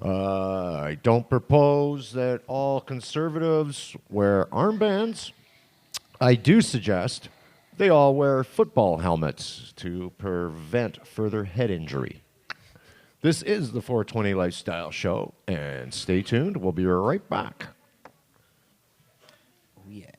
I don't propose that all conservatives wear armbands. I do suggest they all wear football helmets to prevent further head injury. This is the 420 Lifestyle Show, and stay tuned. We'll be right back. Oh, yeah.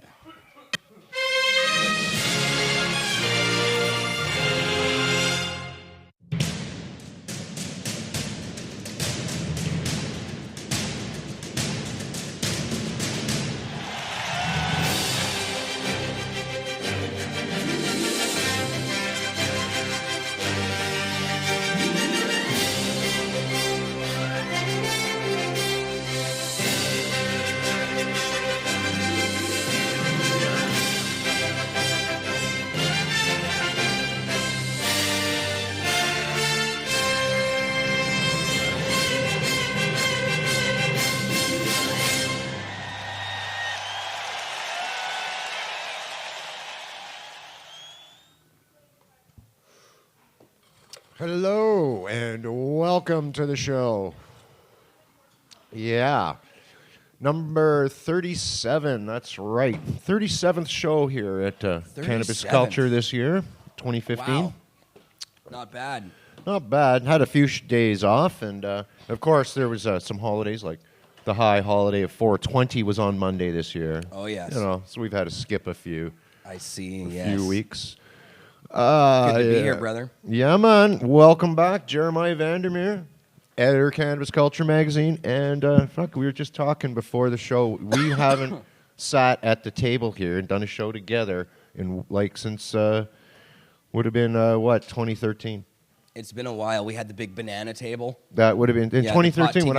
Hello, and welcome to the show. Yeah, number 37, that's right. 37th show here at Cannabis Culture this year, 2015. Wow. Not bad. Not bad. Had a few days off, and of course there was some holidays, like the high holiday of 420 was on Monday this year. Oh, yes. You know, so we've had to skip a few weeks. Good to be here, brother. Yeah, man. Welcome back, Jeremiah Vandermeer, editor, Cannabis Culture magazine. And we were just talking before the show. We haven't sat at the table here and done a show together since would have been 2013. It's been a while. We had the big banana table. That would have been in 2013 when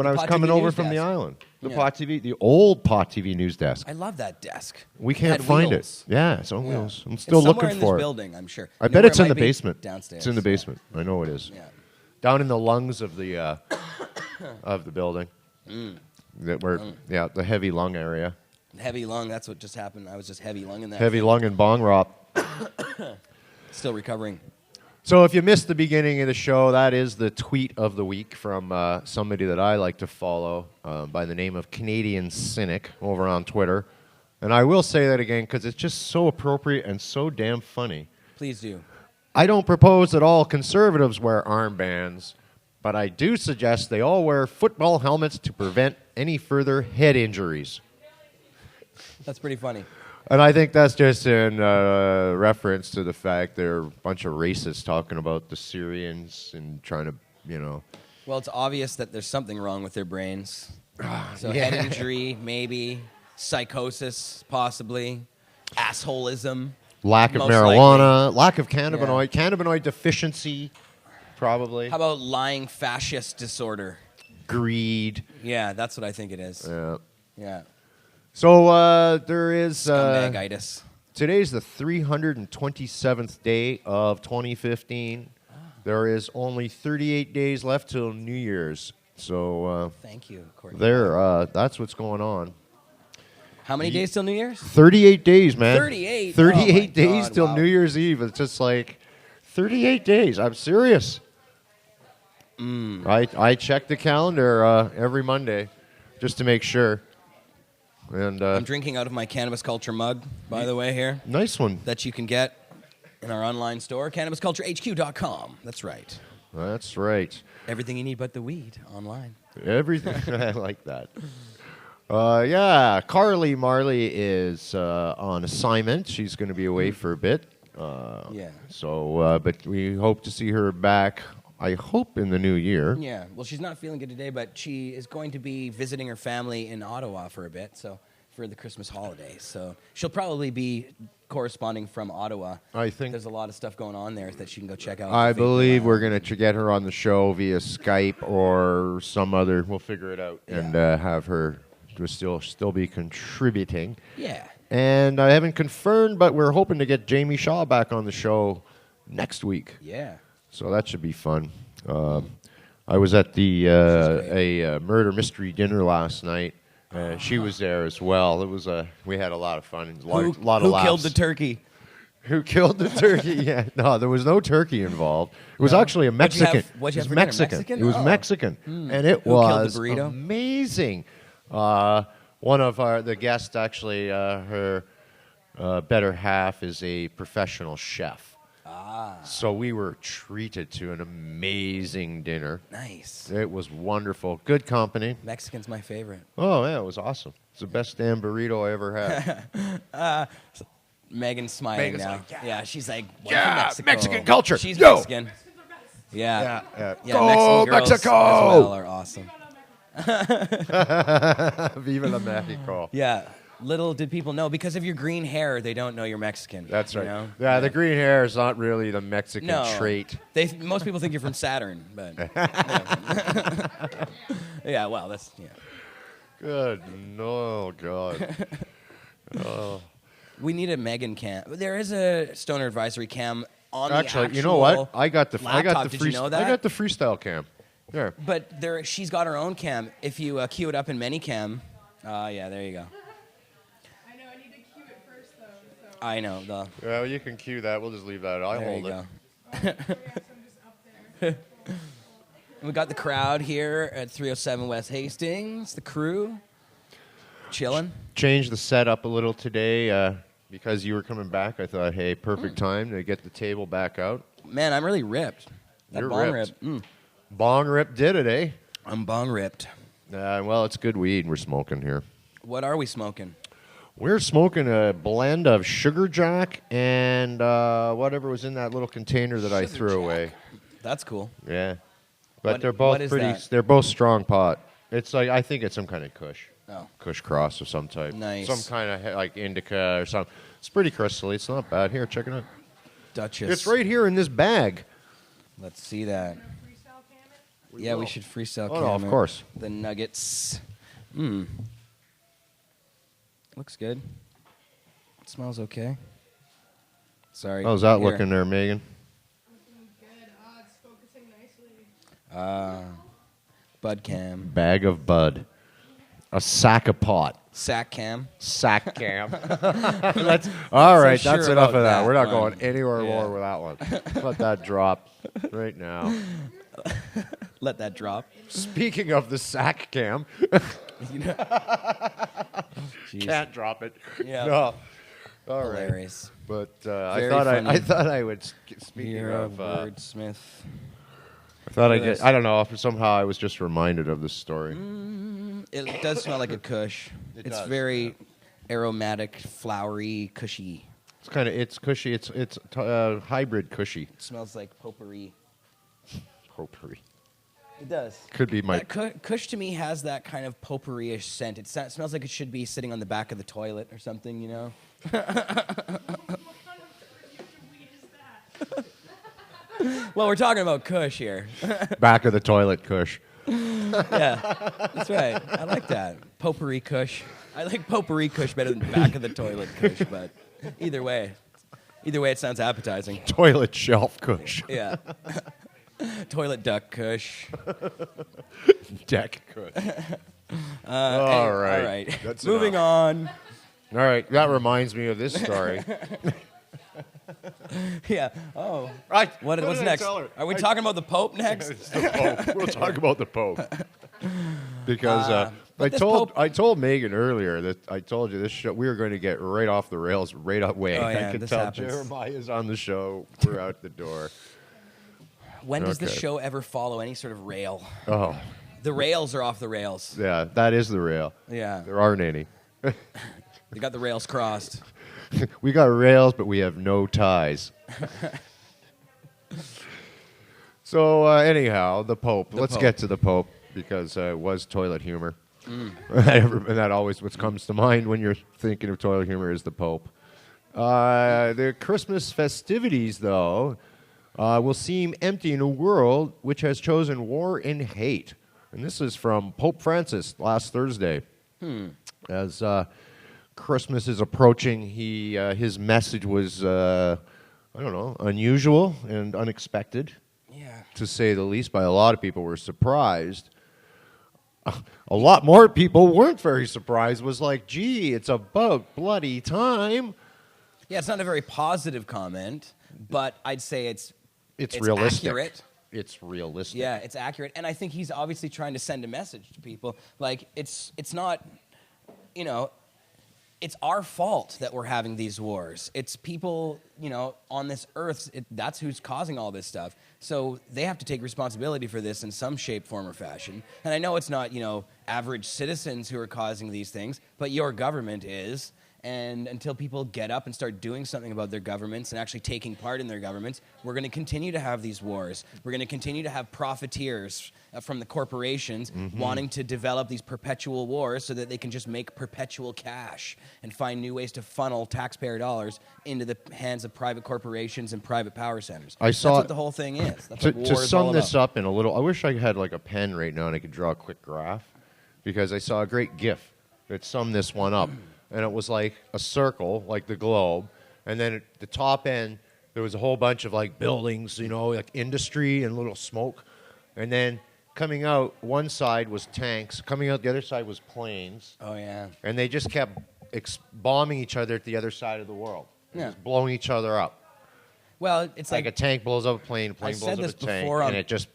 I was coming over from the island. The old Pot TV news desk. I love that desk. We can't find it. Yeah, it's on wheels. I'm still looking for it. Somewhere in this building, I'm sure. I bet it's in the basement. Downstairs. It's in the basement. I know it is. Yeah. Down in the lungs of the of the building. The heavy lung area. Heavy lung. That's what just happened. I was just heavy lung in that. Heavy lung and bong rop. Still recovering. So if you missed the beginning of the show, that is the tweet of the week from somebody that I like to follow by the name of Canadian Cynic over on Twitter. And I will say that again because it's just so appropriate and so damn funny. Please do. I don't propose that all conservatives wear armbands, but I do suggest they all wear football helmets to prevent any further head injuries. That's pretty funny. And I think that's just in reference to the fact they're a bunch of racists talking about the Syrians and trying to, Well, it's obvious that there's something wrong with their brains. So head injury, maybe. Psychosis, possibly. Assholism. Lack of marijuana. Lack of cannabinoid. Yeah. Cannabinoid deficiency, probably. How about lying fascist disorder? Greed. Yeah, that's what I think it is. Yeah. So there is... Scumbagitis. Today's the 327th day of 2015. There is only 38 days left till New Year's. So thank you, Courtney. That's what's going on. How many days till New Year's? 38 days, man. 38? 38 days till New Year's Eve. It's just like 38 days. I'm serious. I check the calendar every Monday just to make sure. And I'm drinking out of my Cannabis Culture mug, by the way, here. Nice one. That you can get in our online store, cannabisculturehq.com. That's right. That's right. Everything you need but the weed online. Everything. I like that. Carly Marley is on assignment. She's going to be away for a bit. So, but we hope to see her back, I hope, in the new year. Yeah. Well, she's not feeling good today, but she is going to be visiting her family in Ottawa for a bit, for the Christmas holidays. So she'll probably be corresponding from Ottawa. I think there's a lot of stuff going on there that she can go check out. I believe we're going to get her on the show via Skype or some other. We'll figure it out and have her to still be contributing. Yeah. And I haven't confirmed, but we're hoping to get Jamie Shaw back on the show next week. Yeah. So that should be fun. I was at the a murder mystery dinner last night. She was there as well. We had a lot of fun. A lot of laughs. Who killed the turkey? Who killed the turkey? Yeah, no, there was no turkey involved. It was actually a Mexican. What'd you have It was for dinner? Mexican. Mexican? It was Oh. Mexican, and it Who killed the was burrito? amazing. One of the guests, actually, her better half is a professional chef. So we were treated to an amazing dinner. Nice. It was wonderful. Good company. Mexican's my favorite. Oh, yeah, it was awesome. It's the best damn burrito I ever had. Megan's smiling Megan's now. like, yeah, she's like, yeah, Mexico. Mexican culture. She's Yo. Mexican. Yeah. Yeah. Yeah, Go, Mexican girls Mexico! as well are awesome. Viva la Mexico. Yeah. Little did people know, because of your green hair, they don't know you're Mexican. That's right. You know? Yeah, the green hair is not really the Mexican No. trait. Most people think you're from Saturn, but yeah. Well, that's yeah. Good. No, God. Oh. We need a Megan cam. There is a Stoner Advisory cam on the Actually, actual you know what? I got the laptop. Did you know that? I got the freestyle cam. There. But she's got her own cam. If you queue it up in ManyCam, yeah, there you go. I know, I need to cue it first, though. So. I know. Well, you can cue that. We'll just leave that. I'll There hold you it. go. Oh, yeah, so I'm just up there. We got the crowd here at 307 West Hastings. The crew chilling. Changed the setup a little today because you were coming back. I thought, hey, perfect time to get the table back out. Man, I'm really ripped. That You're bong ripped. rip. Bong rip did it, eh? I'm bong ripped. Well, it's good weed we're smoking here. What are we smoking? We're smoking a blend of Sugar Jack and whatever was in that little container that I Sugar threw Jack. away. That's cool. Yeah, but What- they're both what is pretty. that? They're both strong pot. It's like I think it's some kind of Kush, Oh, Kush cross of some type. Nice. Some kind of like indica or something. It's pretty crystally. It's not bad. Here, check it out. Duchess. It's right here in this bag. Let's see that. Freestyle cam it? Yeah, we will. should freestyle Oh, no, of cam it. course. The nuggets. Looks good. It smells okay. Sorry. How's that Here. looking there, Megan? Looking good. It's focusing nicely. Bud cam. Bag of bud. A sack of pot. Sack cam. Sack cam. That's all right. sure That's enough about of that. that We're not one. going anywhere Yeah. more with that one. Let that drop right now. Let that drop. Speaking of the sack cam, Jeez. can't drop it. Yeah. No. All right. Hilarious. But I Very thought funny. I thought I would. Speaking You're a of, wordsmith. I thought I Look at get. this. I don't know. If somehow I was just reminded of this story. It does smell like a kush. It It's does, very aromatic, flowery, cushy. It's kind of. It's cushy. It's hybrid cushy. It smells like potpourri. Potpourri. It does. Could be my. That Kush to me has that kind of potpourri-ish scent. It smells like it should be sitting on the back of the toilet or something, you know? What kind of future weed is that? Well, we're talking about Kush here. Back of the toilet Kush. Yeah, that's right. I like that. Potpourri Kush. I like potpourri Kush better than back of the toilet Kush, but either way, it sounds appetizing. Toilet shelf Kush. Yeah. Toilet duck Kush. Deck Kush. All right. That's Moving enough. on. All right. That reminds me of this story. Yeah. Oh. Right. What's did I next? tell her? Are we talking about the Pope next? It's the Pope. We'll talk about the Pope. Because but I this told Pope- Megan earlier that I told you this show we were going to get right off the rails right away. Oh, yeah, I could this tell happens. Jeremiah's on the show. We're out the door. When does the Okay. show ever follow any sort of rail? Oh, The rails are off the rails. yeah, that is the rail. Yeah. There aren't any. They got the rails crossed. We got rails, but we have no ties. So anyhow, the Pope. Let's Pope. get to the Pope because it was toilet humor. And that always what comes to mind when you're thinking of toilet humor is the Pope. The Christmas festivities, though, will seem empty in a world which has chosen war and hate. And this is from Pope Francis last Thursday. As Christmas is approaching, his message was, unusual and unexpected, Yeah. to say the least. By a lot of people were surprised. A lot more people weren't very surprised. Was like, gee, it's about bloody time. Yeah, it's not a very positive comment, but I'd say it's realistic. accurate. It's realistic. Yeah, it's accurate. And I think he's obviously trying to send a message to people. Like, it's not, you know, it's our fault that we're having these wars. It's people, you know, on this earth, that's who's causing all this stuff. So they have to take responsibility for this in some shape, form, or fashion. And I know it's not, you know, average citizens who are causing these things, but your government is. And until people get up and start doing something about their governments and actually taking part in their governments, we're going to continue to have these wars. We're going to continue to have profiteers from the corporations wanting to develop these perpetual wars so that they can just make perpetual cash and find new ways to funnel taxpayer dollars into the hands of private corporations and private power centers. That's what the whole thing is. That's what war To is sum all this about. up in a little, I wish I had like a pen right now and I could draw a quick graph, because I saw a great GIF that summed this one up. And it was like a circle, like the globe, and then at the top end, there was a whole bunch of like buildings, you know, like industry and little smoke. And then coming out, one side was tanks. Coming out the other side was planes. Oh, yeah. And they just kept bombing each other at the other side of the world. Yeah. Just blowing each other up. Well, it's Like a tank blows up a plane blows said up a this tank, before and it just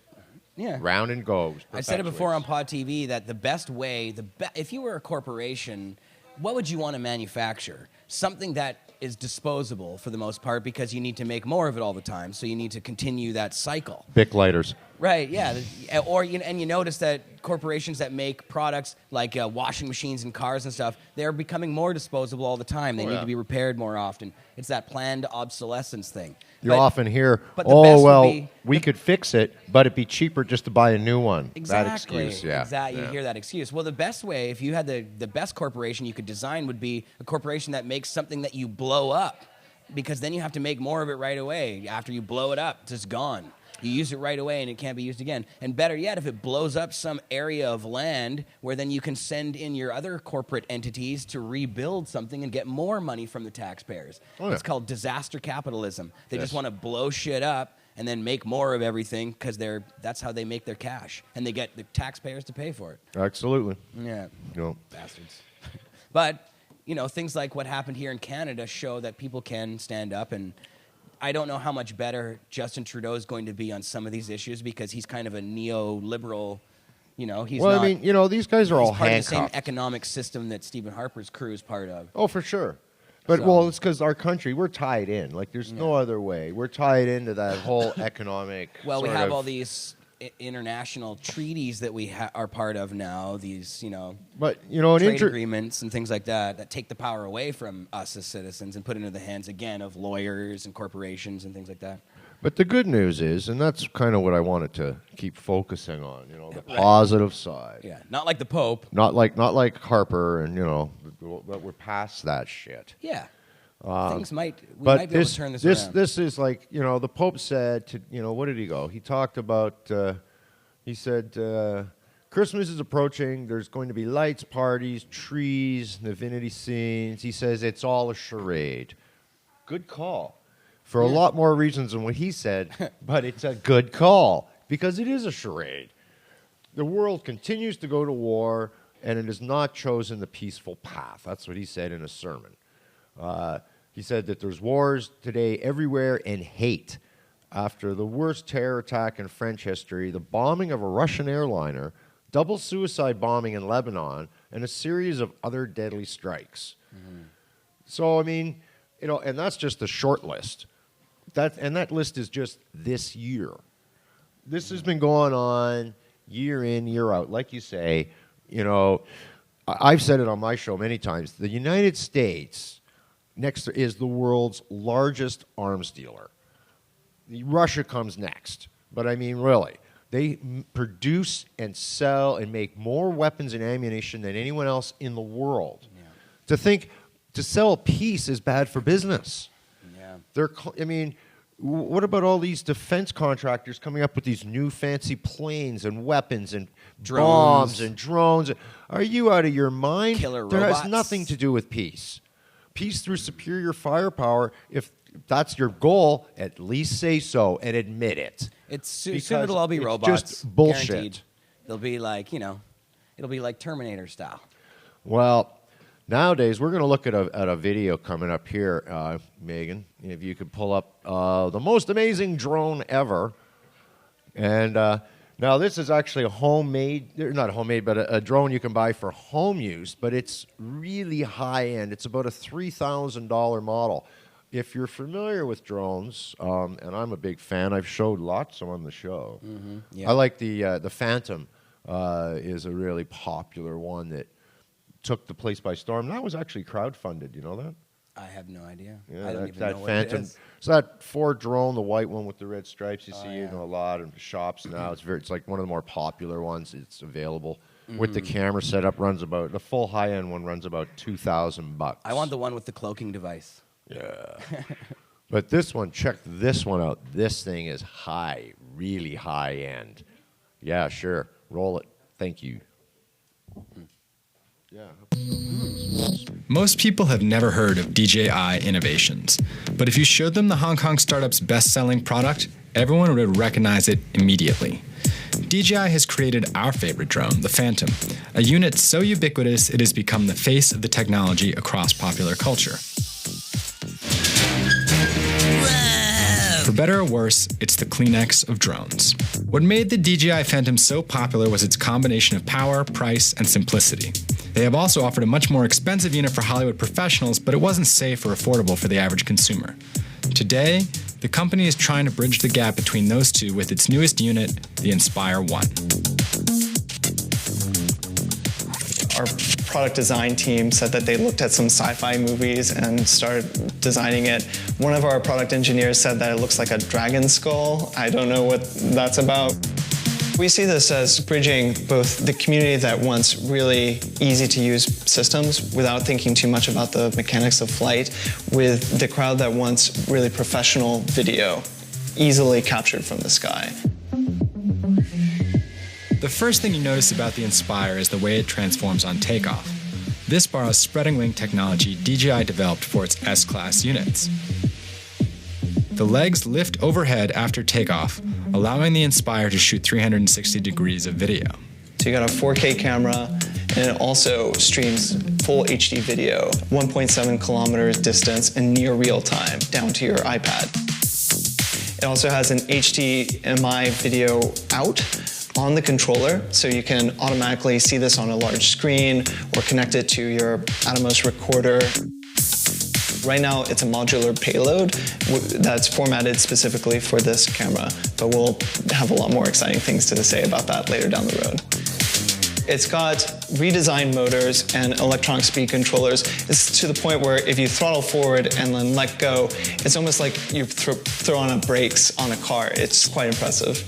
round and goes. I said it before on Pod TV that the best way, if you were a corporation, what would you want to manufacture? Something that is disposable for the most part, because you need to make more of it all the time, so you need to continue that cycle. Bic lighters. Right, yeah. Or and you notice that corporations that make products like washing machines and cars and stuff, they're becoming more disposable all the time. They need to be repaired more often. It's that planned obsolescence thing. You often hear, but the best would well, be we could fix it, but it'd be cheaper just to buy a new one. Exactly. That excuse, yeah. Exactly. You hear that excuse. Well, the best way, if you had the best corporation you could design, would be a corporation that makes something that you blow up, because then you have to make more of it right away. After you blow it up, it's just gone. You use it right away and it can't be used again. And better yet, if it blows up some area of land where then you can send in your other corporate entities to rebuild something and get more money from the taxpayers. Oh, yeah. It's called disaster capitalism. They just want to blow shit up and then make more of everything, because that's how they make their cash. And they get the taxpayers to pay for it. Absolutely. Yeah. No. Bastards. But, you know, things like what happened here in Canada show that people can stand up, and I don't know how much better Justin Trudeau is going to be on some of these issues, because he's kind of a neoliberal, you know, he's Well, not, I mean, you know, these guys are all he's part of the handcuffed. same economic system that Stephen Harper's crew is part of. Oh, for sure. But, So- well, it's because our country, we're tied in. Like, there's no other way. We're tied into that whole economic Well, we sort have of- all these international treaties that we are part of now, these, you know, But, you know, trade agreements and things like that take the power away from us as citizens and put it into the hands, again, of lawyers and corporations and things like that. But the good news is, and that's kind of what I wanted to keep focusing on, you know, the positive side. Yeah, not like the Pope. Not like Harper, and, you know, that we're past that shit. Yeah. We But might be able to turn this around. This is like, you know, the Pope said to, you know, what did he go? He talked about, he said, Christmas is approaching. There's going to be lights, parties, trees, nativity scenes. He says it's all a charade. Good call. For a lot more reasons than what he said, but it's a good call because it is a charade. The world continues to go to war, and it has not chosen the peaceful path. That's what he said in a sermon. He said that there's wars today everywhere and hate. After the worst terror attack in French history, the bombing of a Russian airliner, double suicide bombing in Lebanon, and a series of other deadly strikes. Mm-hmm. So, I mean, you know, and that's just a short list. That list is just this year. This has been going on year in, year out. Like you say, you know, I've said it on my show many times. The United States is the world's largest arms dealer. Russia comes next. But I mean, really, they produce and sell and make more weapons and ammunition than anyone else in the world. Yeah. To think to sell peace is bad for business. Yeah. I mean, what about all these defense contractors coming up with these new fancy planes and weapons and bombs and drones? Are you out of your mind? Killer There robots. has nothing to do with peace. Peace through superior firepower. If that's your goal, at least say so and admit it. Soon it'll all be it's robots. just bullshit. Guaranteed. They'll be like, you know, it'll be like Terminator style. Well, Nowadays, we're going to look at a video coming up here, Megan. If you could pull up the most amazing drone ever. And now this is actually a homemade, not homemade, but a drone you can buy for home use, but it's really high-end. It's about a $3,000 model. If you're familiar with drones, and I'm a big fan, I've showed lots on the show. Mm-hmm. Yeah. I like the Phantom is a really popular one that took the place by storm. That was actually crowdfunded. You know that? I have no idea. Yeah, I don't even that know what Phantom. it is. So that Ford drone, the white one with the red stripes, you see yeah. in a lot of shops now. It's like one of the more popular ones. It's available with the camera setup. The full high end one runs about $2,000. I want the one with the cloaking device. Yeah. But this one, check this one out. This thing is really high end. Yeah, sure. Roll it. Thank you. Yeah. Most people have never heard of DJI Innovations, but if you showed them the Hong Kong startup's best-selling product, everyone would recognize it immediately. DJI has created our favorite drone, the Phantom, a unit so ubiquitous it has become the face of the technology across popular culture. For better or worse, it's the Kleenex of drones. What made the DJI Phantom so popular was its combination of power, price, and simplicity. They have also offered a much more expensive unit for Hollywood professionals, but it wasn't safe or affordable for the average consumer. Today, the company is trying to bridge the gap between those two with its newest unit, the Inspire 1. Our product design team said that they looked at some sci-fi movies and started designing it. One of our product engineers said that it looks like a dragon skull. I don't know what that's about. We see this as bridging both the community that wants really easy-to-use systems without thinking too much about the mechanics of flight with the crowd that wants really professional video, easily captured from the sky. The first thing you notice about the Inspire is the way it transforms on takeoff. This borrows spreading wing technology DJI developed for its S-Class units. The legs lift overhead after takeoff, allowing the Inspire to shoot 360 degrees of video. So you got a 4K camera, and it also streams full HD video, 1.7 kilometers distance in near real time, down to your iPad. It also has an HDMI video out on the controller, so you can automatically see this on a large screen or connect it to your Atomos recorder. Right now, it's a modular payload that's formatted specifically for this camera, but we'll have a lot more exciting things to say about that later down the road. It's got redesigned motors and electronic speed controllers. It's to the point where if you throttle forward and then let go, it's almost like you throw on a brakes on a car. It's quite impressive.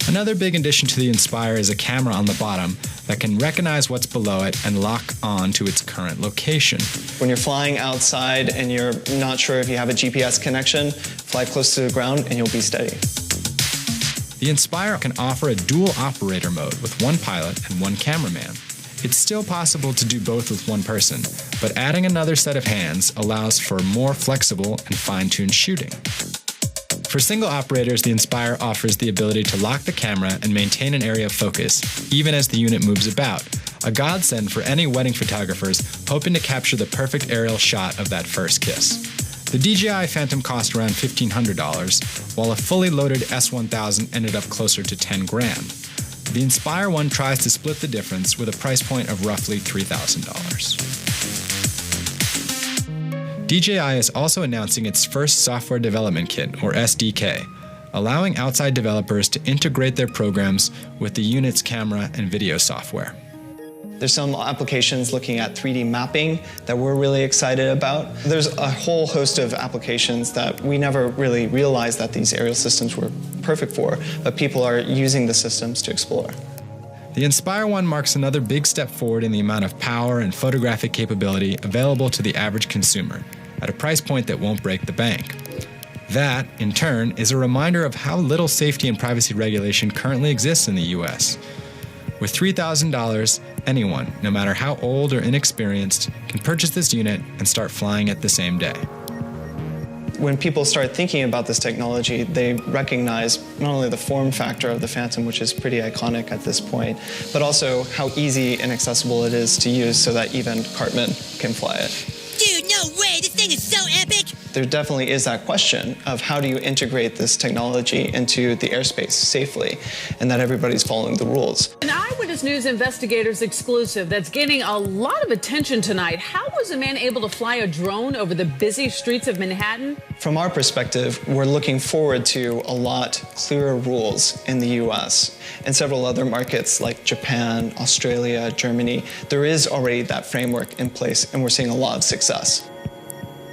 Another big addition to the Inspire is a camera on the bottom that can recognize what's below it and lock on to its current location. When you're flying outside and you're not sure if you have a GPS connection, fly close to the ground and you'll be steady. The Inspire can offer a dual operator mode with one pilot and one cameraman. It's still possible to do both with one person, but adding another set of hands allows for more flexible and fine-tuned shooting. For single operators, the Inspire offers the ability to lock the camera and maintain an area of focus, even as the unit moves about, a godsend for any wedding photographers hoping to capture the perfect aerial shot of that first kiss. The DJI Phantom cost around $1,500, while a fully loaded S1000 ended up closer to $10,000. The Inspire 1 tries to split the difference with a price point of roughly $3,000. DJI is also announcing its first software development kit, or SDK, allowing outside developers to integrate their programs with the unit's camera and video software. There's some applications looking at 3D mapping that we're really excited about. There's a whole host of applications that we never really realized that these aerial systems were perfect for, but people are using the systems to explore. The Inspire 1 marks another big step forward in the amount of power and photographic capability available to the average consumer, at a price point that won't break the bank. That, in turn, is a reminder of how little safety and privacy regulation currently exists in the US. With $3,000, anyone, no matter how old or inexperienced, can purchase this unit and start flying it the same day. When people start thinking about this technology, they recognize not only the form factor of the Phantom, which is pretty iconic at this point, but also how easy and accessible it is to use so that even Cartman can fly it. Dude, no way! This thing is so epic! There definitely is that question of how do you integrate this technology into the airspace safely and that everybody's following the rules. An Eyewitness News investigators exclusive that's gaining a lot of attention tonight. How was a man able to fly a drone over the busy streets of Manhattan? From our perspective, we're looking forward to a lot clearer rules in the US. In several other markets like Japan, Australia, Germany, there is already that framework in place, and we're seeing a lot of success.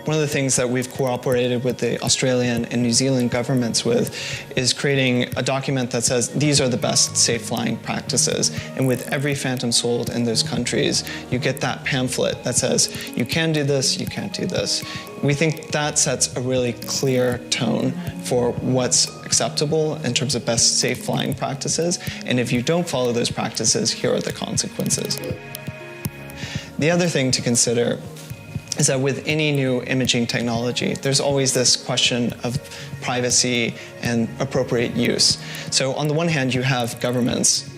One of the things that we've cooperated with the Australian and New Zealand governments with is creating a document that says these are the best safe flying practices. And with every Phantom sold in those countries, you get that pamphlet that says you can do this, you can't do this. We think that sets a really clear tone for what's acceptable in terms of best safe flying practices. And if you don't follow those practices, here are the consequences. The other thing to consider is that with any new imaging technology, there's always this question of privacy and appropriate use. So on the one hand, you have governments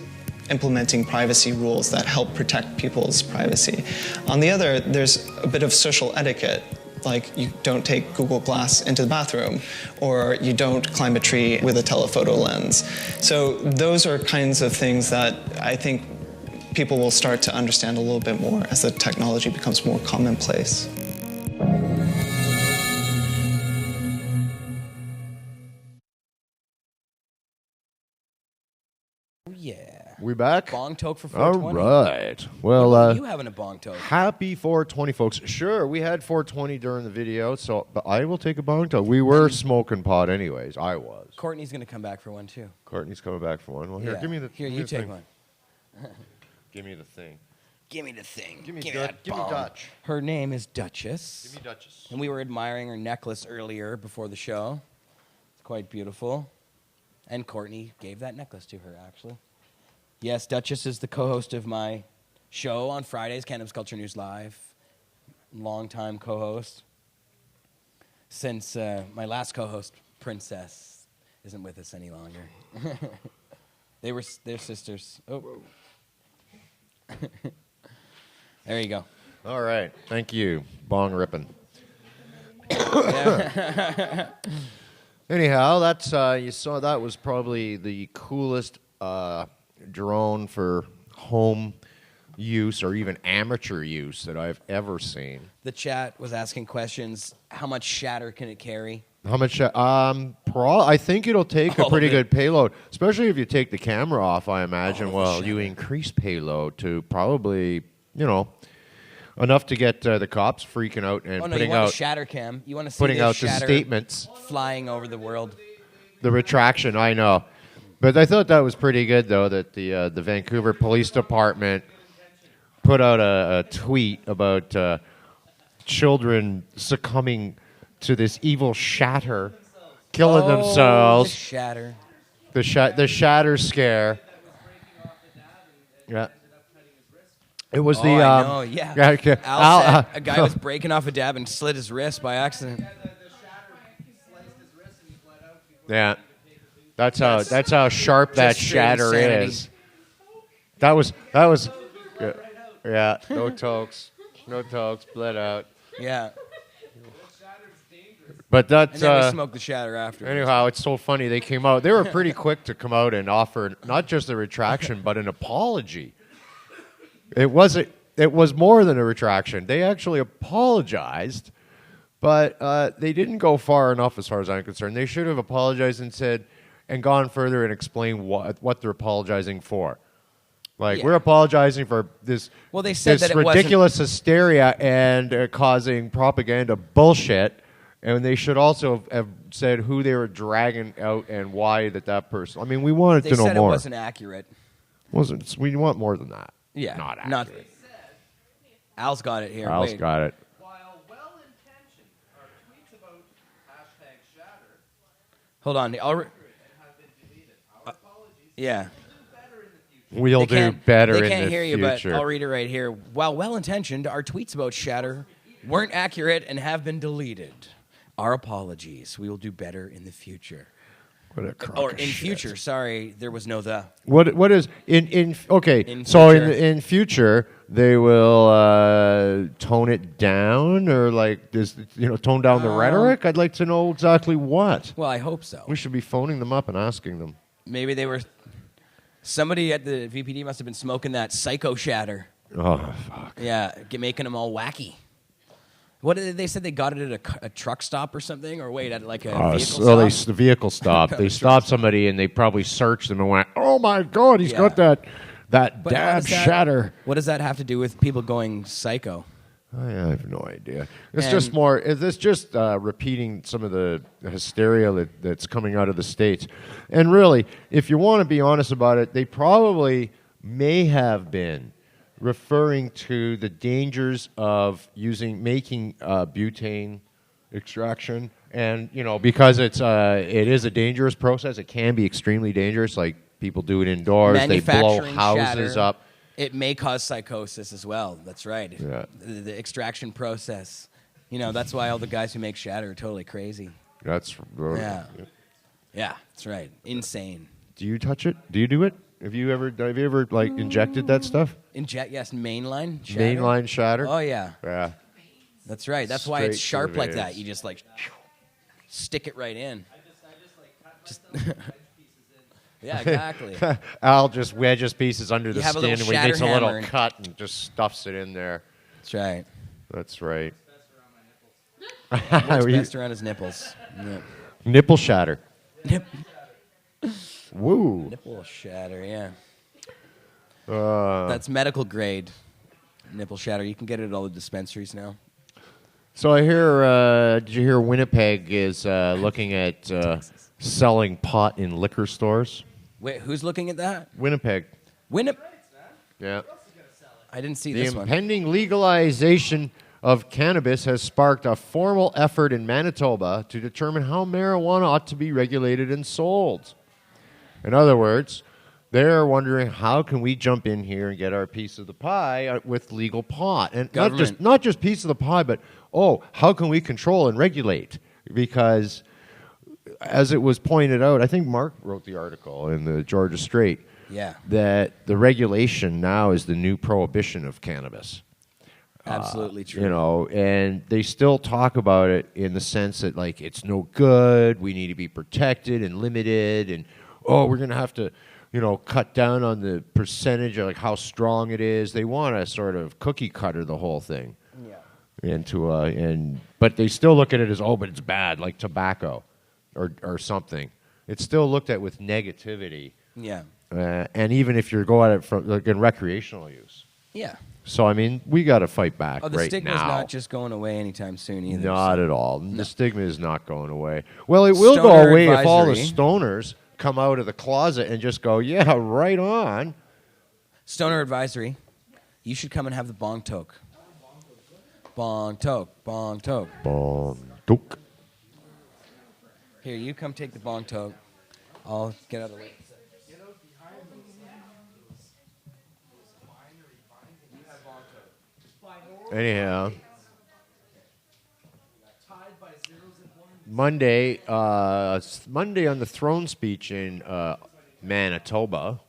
implementing privacy rules that help protect people's privacy. On the other, there's a bit of social etiquette, like you don't take Google Glass into the bathroom, or you don't climb a tree with a telephoto lens. So those are kinds of things that I think people will start to understand a little bit more as the technology becomes more commonplace. Yeah. We back? Bong toke for All 420. right. Well, You having a bong toke? happy 420, folks. Sure, we had 420 during the video, so but I will take a bong toke. We were smoking pot anyways. I was. Courtney's going to come back for one, too. Courtney's coming back for one. Well, here, Yeah. give me the. Here, give me you the take thing. one. Give me the thing. Give me the thing. Give me that Give me bong. Dutch. Her name is Duchess. Give me Duchess. And we were admiring her necklace earlier before the show. It's quite beautiful. And Courtney gave that necklace to her, actually. Yes, Duchess is the co-host of my show on Fridays, Cannabis Culture News Live. Longtime co-host. Since my last co-host, Princess, isn't with us any longer. They're sisters. Oh. There you go. All right. Thank you. Bong ripping. Anyhow, that's you saw that was probably the coolest drone for home use or even amateur use that I've ever seen. The chat was asking questions. How much shatter can it carry? How much? I think it'll take a All pretty of it. good payload, especially if you take the camera off. I imagine. All of the Well, you shatter. increase payload to probably, enough to get the cops freaking out and Oh no, putting you want out a shatter cam. You want to see putting this out the shatter statements. flying over the world. The retraction, I know. But I thought that was pretty good, though, that the Vancouver Police Department put out a tweet about children succumbing to this evil shatter, killing themselves. The shatter. The shatter scare. Yeah. It was the... I know, yeah. okay. Al said a guy was breaking off a dab and slit his wrist by accident. Yeah. That's how sharp that just straight shatter insanity. is. That was yeah, no tokes, bled out. Yeah. But And that's then we smoked the shatter after. anyhow, it's so funny they came out. They were pretty quick to come out and offer not just a retraction but an apology. It was more than a retraction. They actually apologized, but they didn't go far enough as far as I'm concerned. They should have apologized and gone further and explained what they're apologizing for. Like, Yeah. we're apologizing for this, Well, they said this that it wasn't- ridiculous hysteria and causing propaganda bullshit. And they should also have said who they were dragging out and why that person. I mean, we wanted They to know said more. it wasn't accurate. We want more than that. Yeah. Not accurate. Al's got it here. Al's Wait. got it. While well-intentioned, our tweets about #shatter Hold on. have been deleted. Our apologies. Yeah. We'll They do can't- better They in can't the hear you, future. but I'll read it right here. While well-intentioned, our tweets about shatter weren't accurate and have been deleted. Our apologies. We will do better in the future. What a crock Or of in shit. future. Sorry, there was no the. What is in okay? In So future. in future they will tone it down or like this, tone down the rhetoric. I'd like to know exactly what. Well, I hope so. We should be phoning them up and asking them. Maybe they were. Somebody at the VPD must have been smoking that psycho shatter. Oh fuck! Yeah, making them all wacky. What did they said they got it at a truck stop or something, or wait at like a vehicle stop? The vehicle stop. They stopped somebody and they probably searched them and went, "Oh my god, he's got that But how dab does that- shatter." What does that have to do with people going psycho? I have no idea. It's just more. It's just repeating some of the hysteria that's coming out of the States. And really, if you want to be honest about it, they probably may have been referring to the dangers of making butane extraction, and because it is a dangerous process. It can be extremely dangerous. Like people do it indoors. They blow Manufacturing houses shatter, up. It may cause psychosis as well. That's right. Yeah. The extraction process. That's why all the guys who make shatter are totally crazy. That's Yeah. Yeah, that's right. Insane. Do you touch it? Do you do it? Have you ever like injected that stuff? Yes, mainline shatter. Mainline shatter? Oh, yeah. Yeah. That's right. That's why it's Straight to sharp the like veins. that. You just like stick it right in. Yeah, exactly. Al just wedges pieces under the have a skin little and he makes a shatter little hammer and- cut and just stuffs it in there. That's right. That's right. Works best around his nipples. Yeah. Nipple shatter. Woo. Nipple shatter, yeah. Uh, That's medical grade nipple shatter. You can get it at all the dispensaries now. So I hear, did you hear Winnipeg is looking at selling pot in liquor stores? Wait, who's looking at that? Winnipeg. Yeah. I didn't see The this one. impending legalization of cannabis has sparked a formal effort in Manitoba to determine how marijuana ought to be regulated and sold. In other words, they're wondering how can we jump in here and get our piece of the pie with legal pot, and not just piece of the pie, but how can we control and regulate? Because as it was pointed out, I think Mark wrote the article in the Georgia Straight. Yeah. That the regulation now is the new prohibition of cannabis. Absolutely true. And they still talk about it in the sense that, like, it's no good, we need to be protected and limited, and, we're going to have to, cut down on the percentage of, like, how strong it is. They want to sort of cookie cutter the whole thing. Yeah. But they still look at it as, but it's bad, like tobacco or something. It's still looked at with negativity. Yeah. And even if you're going at it from, like, in recreational use. Yeah. So, I mean, we got to fight back right now. The stigma's not just going away anytime soon either. Not at all. No. The stigma is not going away. Well, it will go away if all the stoners come out of the closet and just go, yeah, right on. Stoner advisory. You should come and have the bong toke. Bong toke. Bong toke. Bong toke. Here, you come take the bong toke. I'll get out of the way. Anyhow, Monday on the throne speech in Manitoba,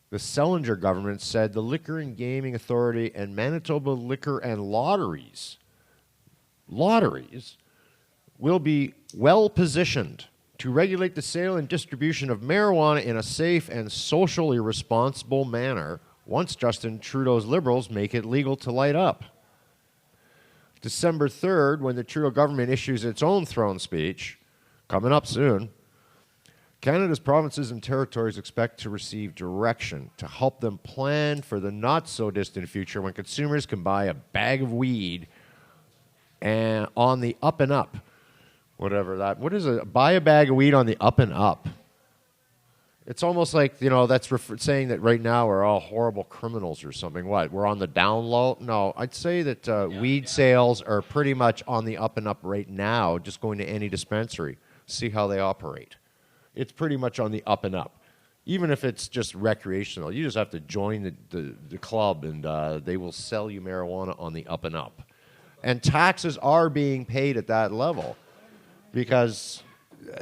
the Sellinger government said the Liquor and Gaming Authority and Manitoba Liquor and Lotteries will be well positioned to regulate the sale and distribution of marijuana in a safe and socially responsible manner once Justin Trudeau's Liberals make it legal to light up. December 3rd, when the Trudeau government issues its own throne speech, coming up soon, Canada's provinces and territories expect to receive direction to help them plan for the not-so-distant future when consumers can buy a bag of weed and on the up and up. Whatever that. What is it? Buy a bag of weed on the up and up. It's almost like, that's saying that right now we're all horrible criminals or something. What? We're on the down low? No, I'd say that weed sales are pretty much on the up and up right now, just going to any dispensary, see how they operate. It's pretty much on the up and up. Even if it's just recreational, you just have to join the club and they will sell you marijuana on the up and up. And taxes are being paid at that level. because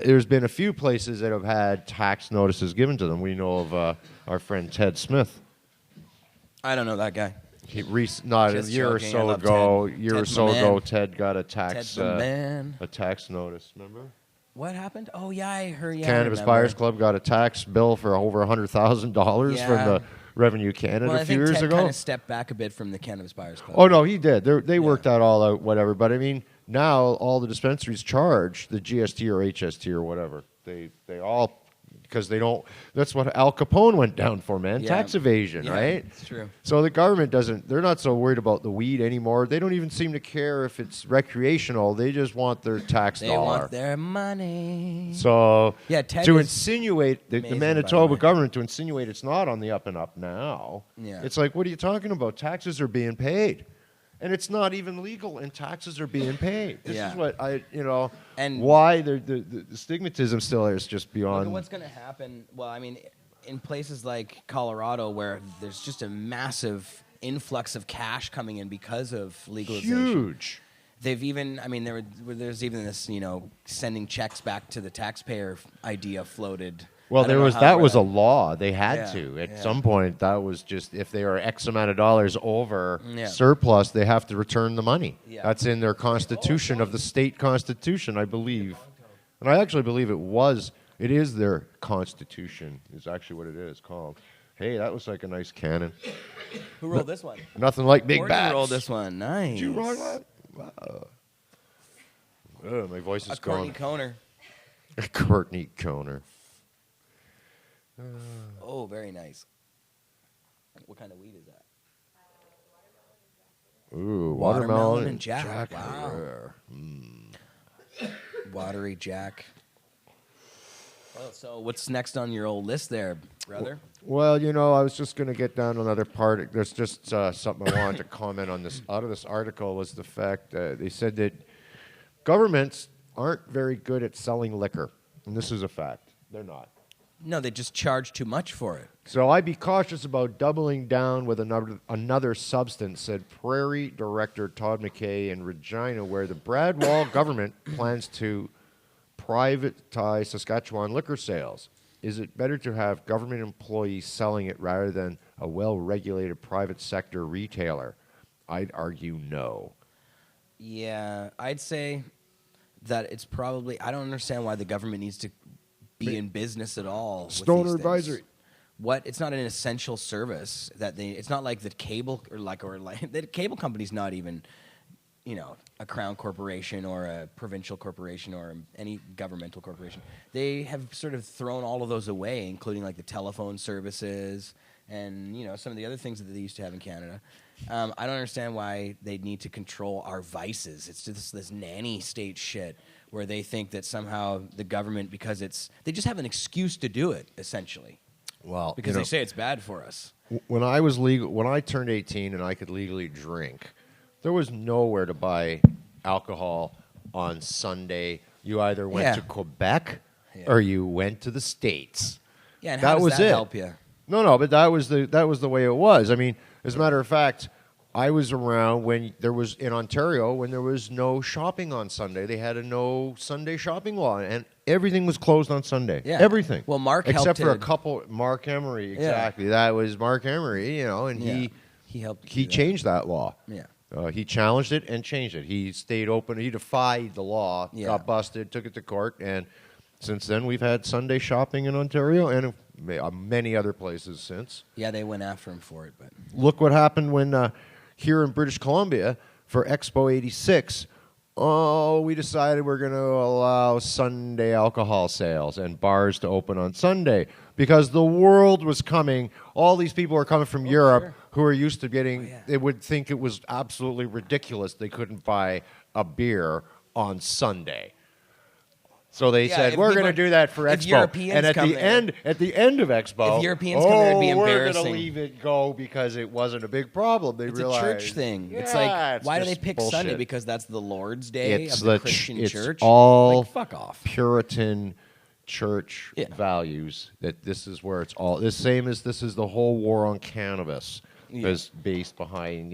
there's been a few places that have had tax notices given to them. We know of our friend Ted Smith. I don't know that guy. Not Just a year or joking, I so love ago. Ted. Year or Ted's so my ago, man. Ted got a Ted's the man. tax notice. Remember? What happened? Oh yeah, I heard. Yeah, I Cannabis remember. Buyers Club got a tax bill for over $100,000 Yeah. from the Revenue Canada Well, I a few think years Ted ago. kind of stepped back a bit from the Cannabis Buyers Club. Oh no, he did. They worked that all out, whatever. But I mean, now all the dispensaries charge the GST or HST or whatever. They all, because they don't. That's what Al Capone went down for, man. Yeah. Tax evasion, Yeah, right? it's true. So the government doesn't. They're not so worried about the weed anymore. They don't even seem to care if it's recreational. They just want their tax They dollar. want their money. So Yeah, Ted to is insinuate the amazing, by the Manitoba way. government to insinuate it's not on the up and up now. Yeah. It's like, what are you talking about? Taxes are being paid. And it's not even legal, and taxes are being paid. This Yeah. is what And why the stigmatism still is just Look beyond. at what's going to happen. Well, I mean, in places like Colorado, where there's just a massive influx of cash coming in because of legalization. Huge. They've even, I mean, there's even this, sending checks back to the taxpayer idea floated. Well, I don't know how that where was a law. They had Yeah, to. At yeah. some point, that was just, if they are X amount of dollars over Yeah. surplus, they have to return the money. Yeah. That's in their constitution of the state constitution, I believe. And I actually believe it is their constitution, is actually what it is called. Hey, that was like a nice cannon. Who rolled this one? Nothing like big Courtney bats. rolled this one. Nice. Did you roll that? Wow. Oh, my voice A is Courtney gone. Coner. Courtney Coner. Oh, very nice. What kind of weed is that? Ooh, Watermelon and Jack. Jack. Wow. Rare. Watery Jack. Well, so what's next on your old list there, brother? Well, I was just going to get down to another part. There's just something I wanted to comment on this. Out of this article was the fact they said that governments aren't very good at selling liquor. And this is a fact. They're not. No, they just charge too much for it. So I'd be cautious about doubling down with another substance, said Prairie Director Todd McKay in Regina, where the Brad Wall government plans to privatize Saskatchewan liquor sales. Is it better to have government employees selling it rather than a well-regulated private sector retailer? I'd argue no. Yeah, I'd say that it's probably. I don't understand why the government needs to be in business at all. with Stoner these things. advisory. What? It's not an essential service that they. It's not like the cable or the cable company's not even, a crown corporation or a provincial corporation or any governmental corporation. They have sort of thrown all of those away, including like the telephone services and some of the other things that they used to have in Canada. I don't understand why they need to control our vices. It's just this nanny state shit where they think that somehow the government, because they just have an excuse to do it, essentially. Well, Because they say it's bad for us. when I turned 18 and I could legally drink, there was nowhere to buy alcohol on Sunday. You either went to Quebec or you went to the States. Yeah, and how does that help you? No, but that was the way it was. I mean, as a matter of fact, I was around when there was in Ontario when there was no shopping on Sunday. They had a no Sunday shopping law, and everything was closed on Sunday. Yeah. Everything. Well, Mark except helped for a to- couple. Mark Emery, exactly. That was Mark Emery, and He helped. he do that. changed that law. Yeah. He challenged it and changed it. He stayed open. He defied the law, Yeah. got busted, took it to court, and since then we've had Sunday shopping in Ontario and many other places since. Yeah, they went after him for it, but Look what happened when here in British Columbia for Expo 86. Oh, we decided we're going to allow Sunday alcohol sales and bars to open on Sunday because the world was coming. All these people are coming from Europe who are used to getting, they would think it was absolutely ridiculous they couldn't buy a beer on Sunday. So they said, if we're people- going to do that for if Expo. Europeans And at come the there- end of Expo, If Europeans come there, it'd be we're embarrassing. going to leave it go because it wasn't a big problem. They it's realized, a church thing. Yeah, it's like, it's why do they just pick bullshit. Sunday? Because that's the Lord's Day It's of the the Christian it's church? all Like, fuck off. Puritan church values. That this is where it's all this is the whole war on cannabis is based behind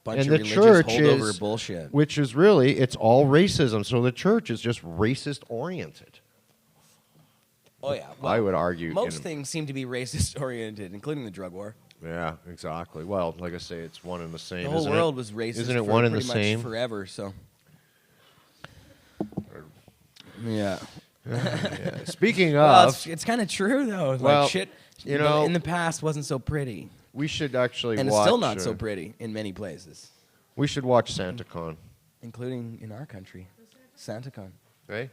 Bunch and of the religious church holdover is bullshit. which is really it's all racism. So the church is just racist oriented. Oh yeah, I would argue most things seem to be racist oriented, including the drug war. Yeah, exactly. Well, like I say, it's one and the same. The whole isn't world it? was racist. Isn't it for one and the pretty much same? forever? So. Yeah. Yeah. Speaking Well, of, it's kind of true though. Well, Like shit, you know, in the past wasn't so pretty, we should actually and watch. it's still not so pretty in many places, We should watch SantaCon. including in our country, SantaCon. Right?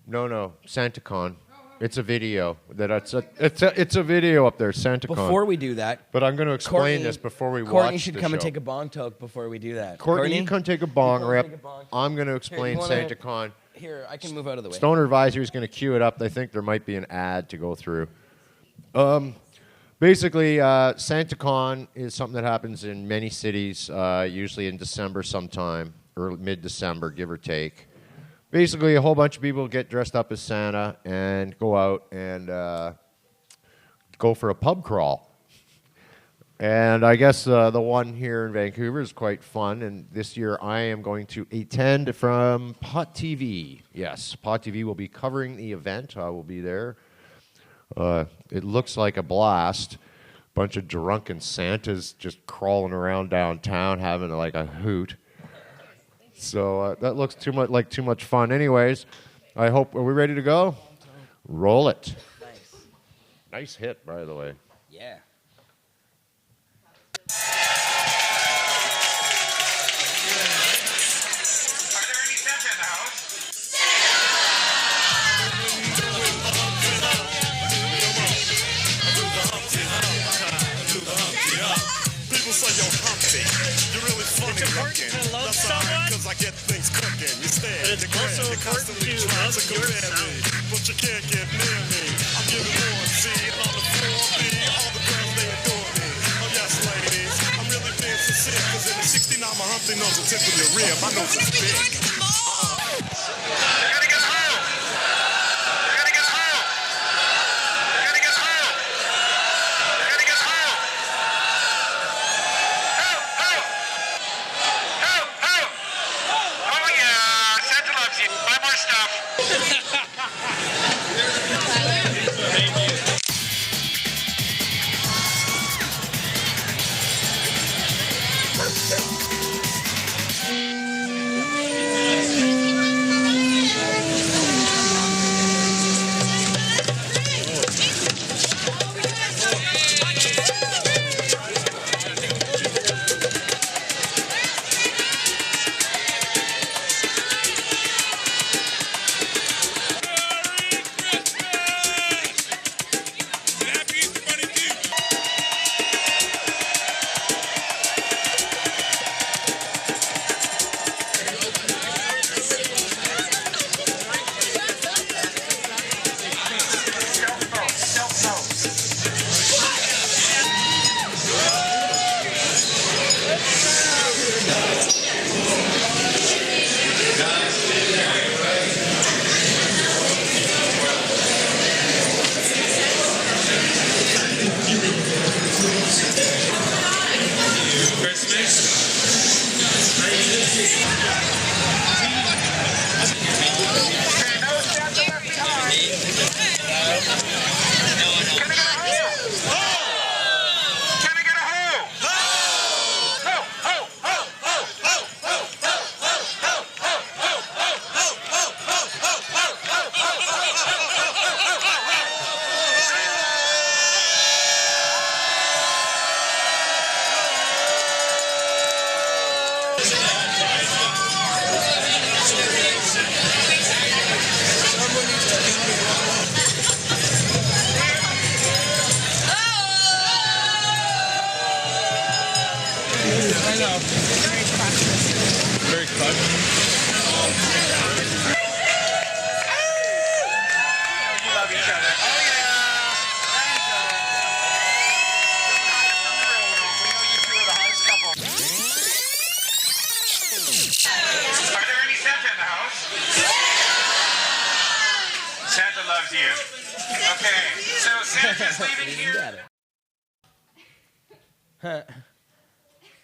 No, SantaCon. It's a video it's a video up there, SantaCon. Before we do that, but I'm going to explain Courtney- this before we watch. Courtney should the come and show. take a bong toke before we do that. Courtney, you come take a bong You come rip. take a bong. I'm going to explain wanna- SantaCon. Here, I can move out of the way. Stoner Advisory is going to cue it up. I think there might be an ad to go through. Basically, SantaCon is something that happens in many cities, usually in December sometime, or mid-December, give or take. Basically, a whole bunch of people get dressed up as Santa and go out and go for a pub crawl. And I guess the one here in Vancouver is quite fun. And this year I am going to attend from Pot TV. Yes, Pot TV will be covering the event. I will be there. It looks like a blast. Bunch of drunken Santas just crawling around downtown having like a hoot. So that looks too much fun. Anyways, I hope. Are we ready to go? Roll it. Nice hit, by the way. Yeah. I get things cooking. You stand, it's also important to love your sound. But you can't get near me. I'm giving one C on the floor B. All the girls, they adore me. Oh, yes, ladies. I'm really being sincere. Cause in the 69, my Humpty nose will tickle your rib. My nose is big.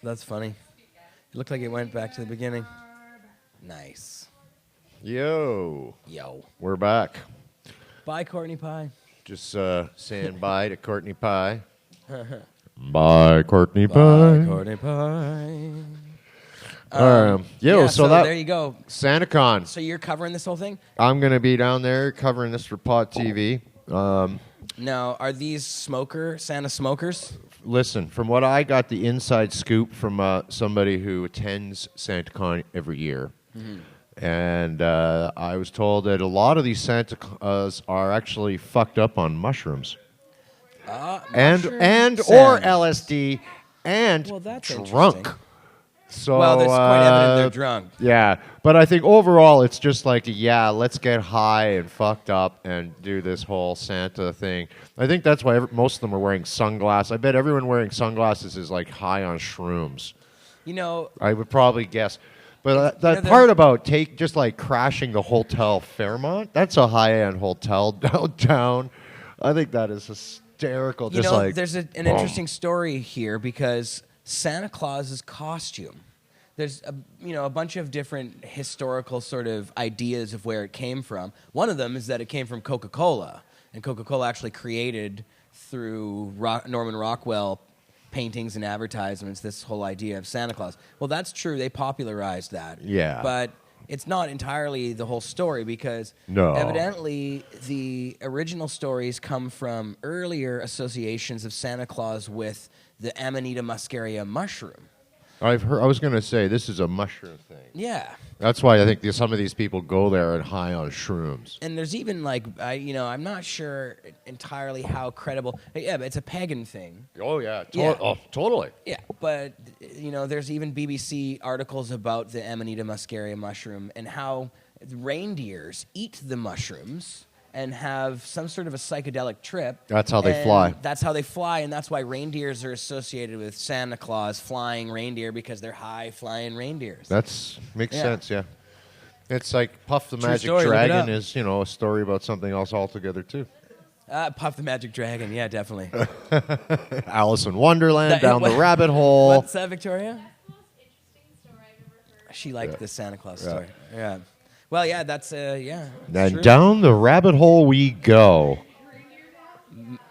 That's funny. It looked like it went back to the beginning. Nice. Yo. Yo. We're back. Bye, Courtney Pie. Just saying bye to Courtney Pie. Bye, Courtney Pie. Bye, Courtney Pie. So that there you go. SantaCon. So you're covering this whole thing? I'm going to be down there covering this for Pot TV. Now, are these Santa smokers? Listen, from what I got the inside scoop from somebody who attends SantaCon every year, and I was told that a lot of these Santas are actually fucked up on mushrooms. And or LSD and that's drunk. interesting. So, Well, it's quite evident they're drunk. Yeah, but I think overall it's just like, let's get high and fucked up and do this whole Santa thing. I think that's why most of them are wearing sunglasses. I bet everyone wearing sunglasses is like high on shrooms. You know, I would probably guess. But that part about just like crashing the Hotel Fairmont, that's a high-end hotel downtown. I think that is hysterical. You know, there's an interesting story here because Santa Claus's costume. There's a bunch of different historical sort of ideas of where it came from. One of them is that it came from Coca-Cola, and Coca-Cola actually created through Norman Rockwell paintings and advertisements this whole idea of Santa Claus. Well, that's true. They popularized that. Yeah. But it's not entirely the whole story because evidently the original stories come from earlier associations of Santa Claus with the Amanita muscaria mushroom. I was going to say this is a mushroom thing. Yeah. That's why I think some of these people go there and high on shrooms. And there's even I'm not sure entirely how credible. Yeah, but it's a pagan thing. Oh yeah, Yeah. Totally. Yeah, but there's even BBC articles about the Amanita muscaria mushroom and how reindeers eat the mushrooms and have some sort of a psychedelic trip. That's how they fly. That's how they fly, and that's why reindeers are associated with Santa Claus flying reindeer because they're high-flying reindeers. Makes sense, yeah. It's like Puff the Magic story, Dragon is, a story about something else altogether, too. Puff the Magic Dragon, yeah, definitely. Alice in Wonderland, down the rabbit hole. What's that, Victoria? She liked the Santa Claus story. Yeah. Well, yeah, that's And true. down the rabbit hole we go.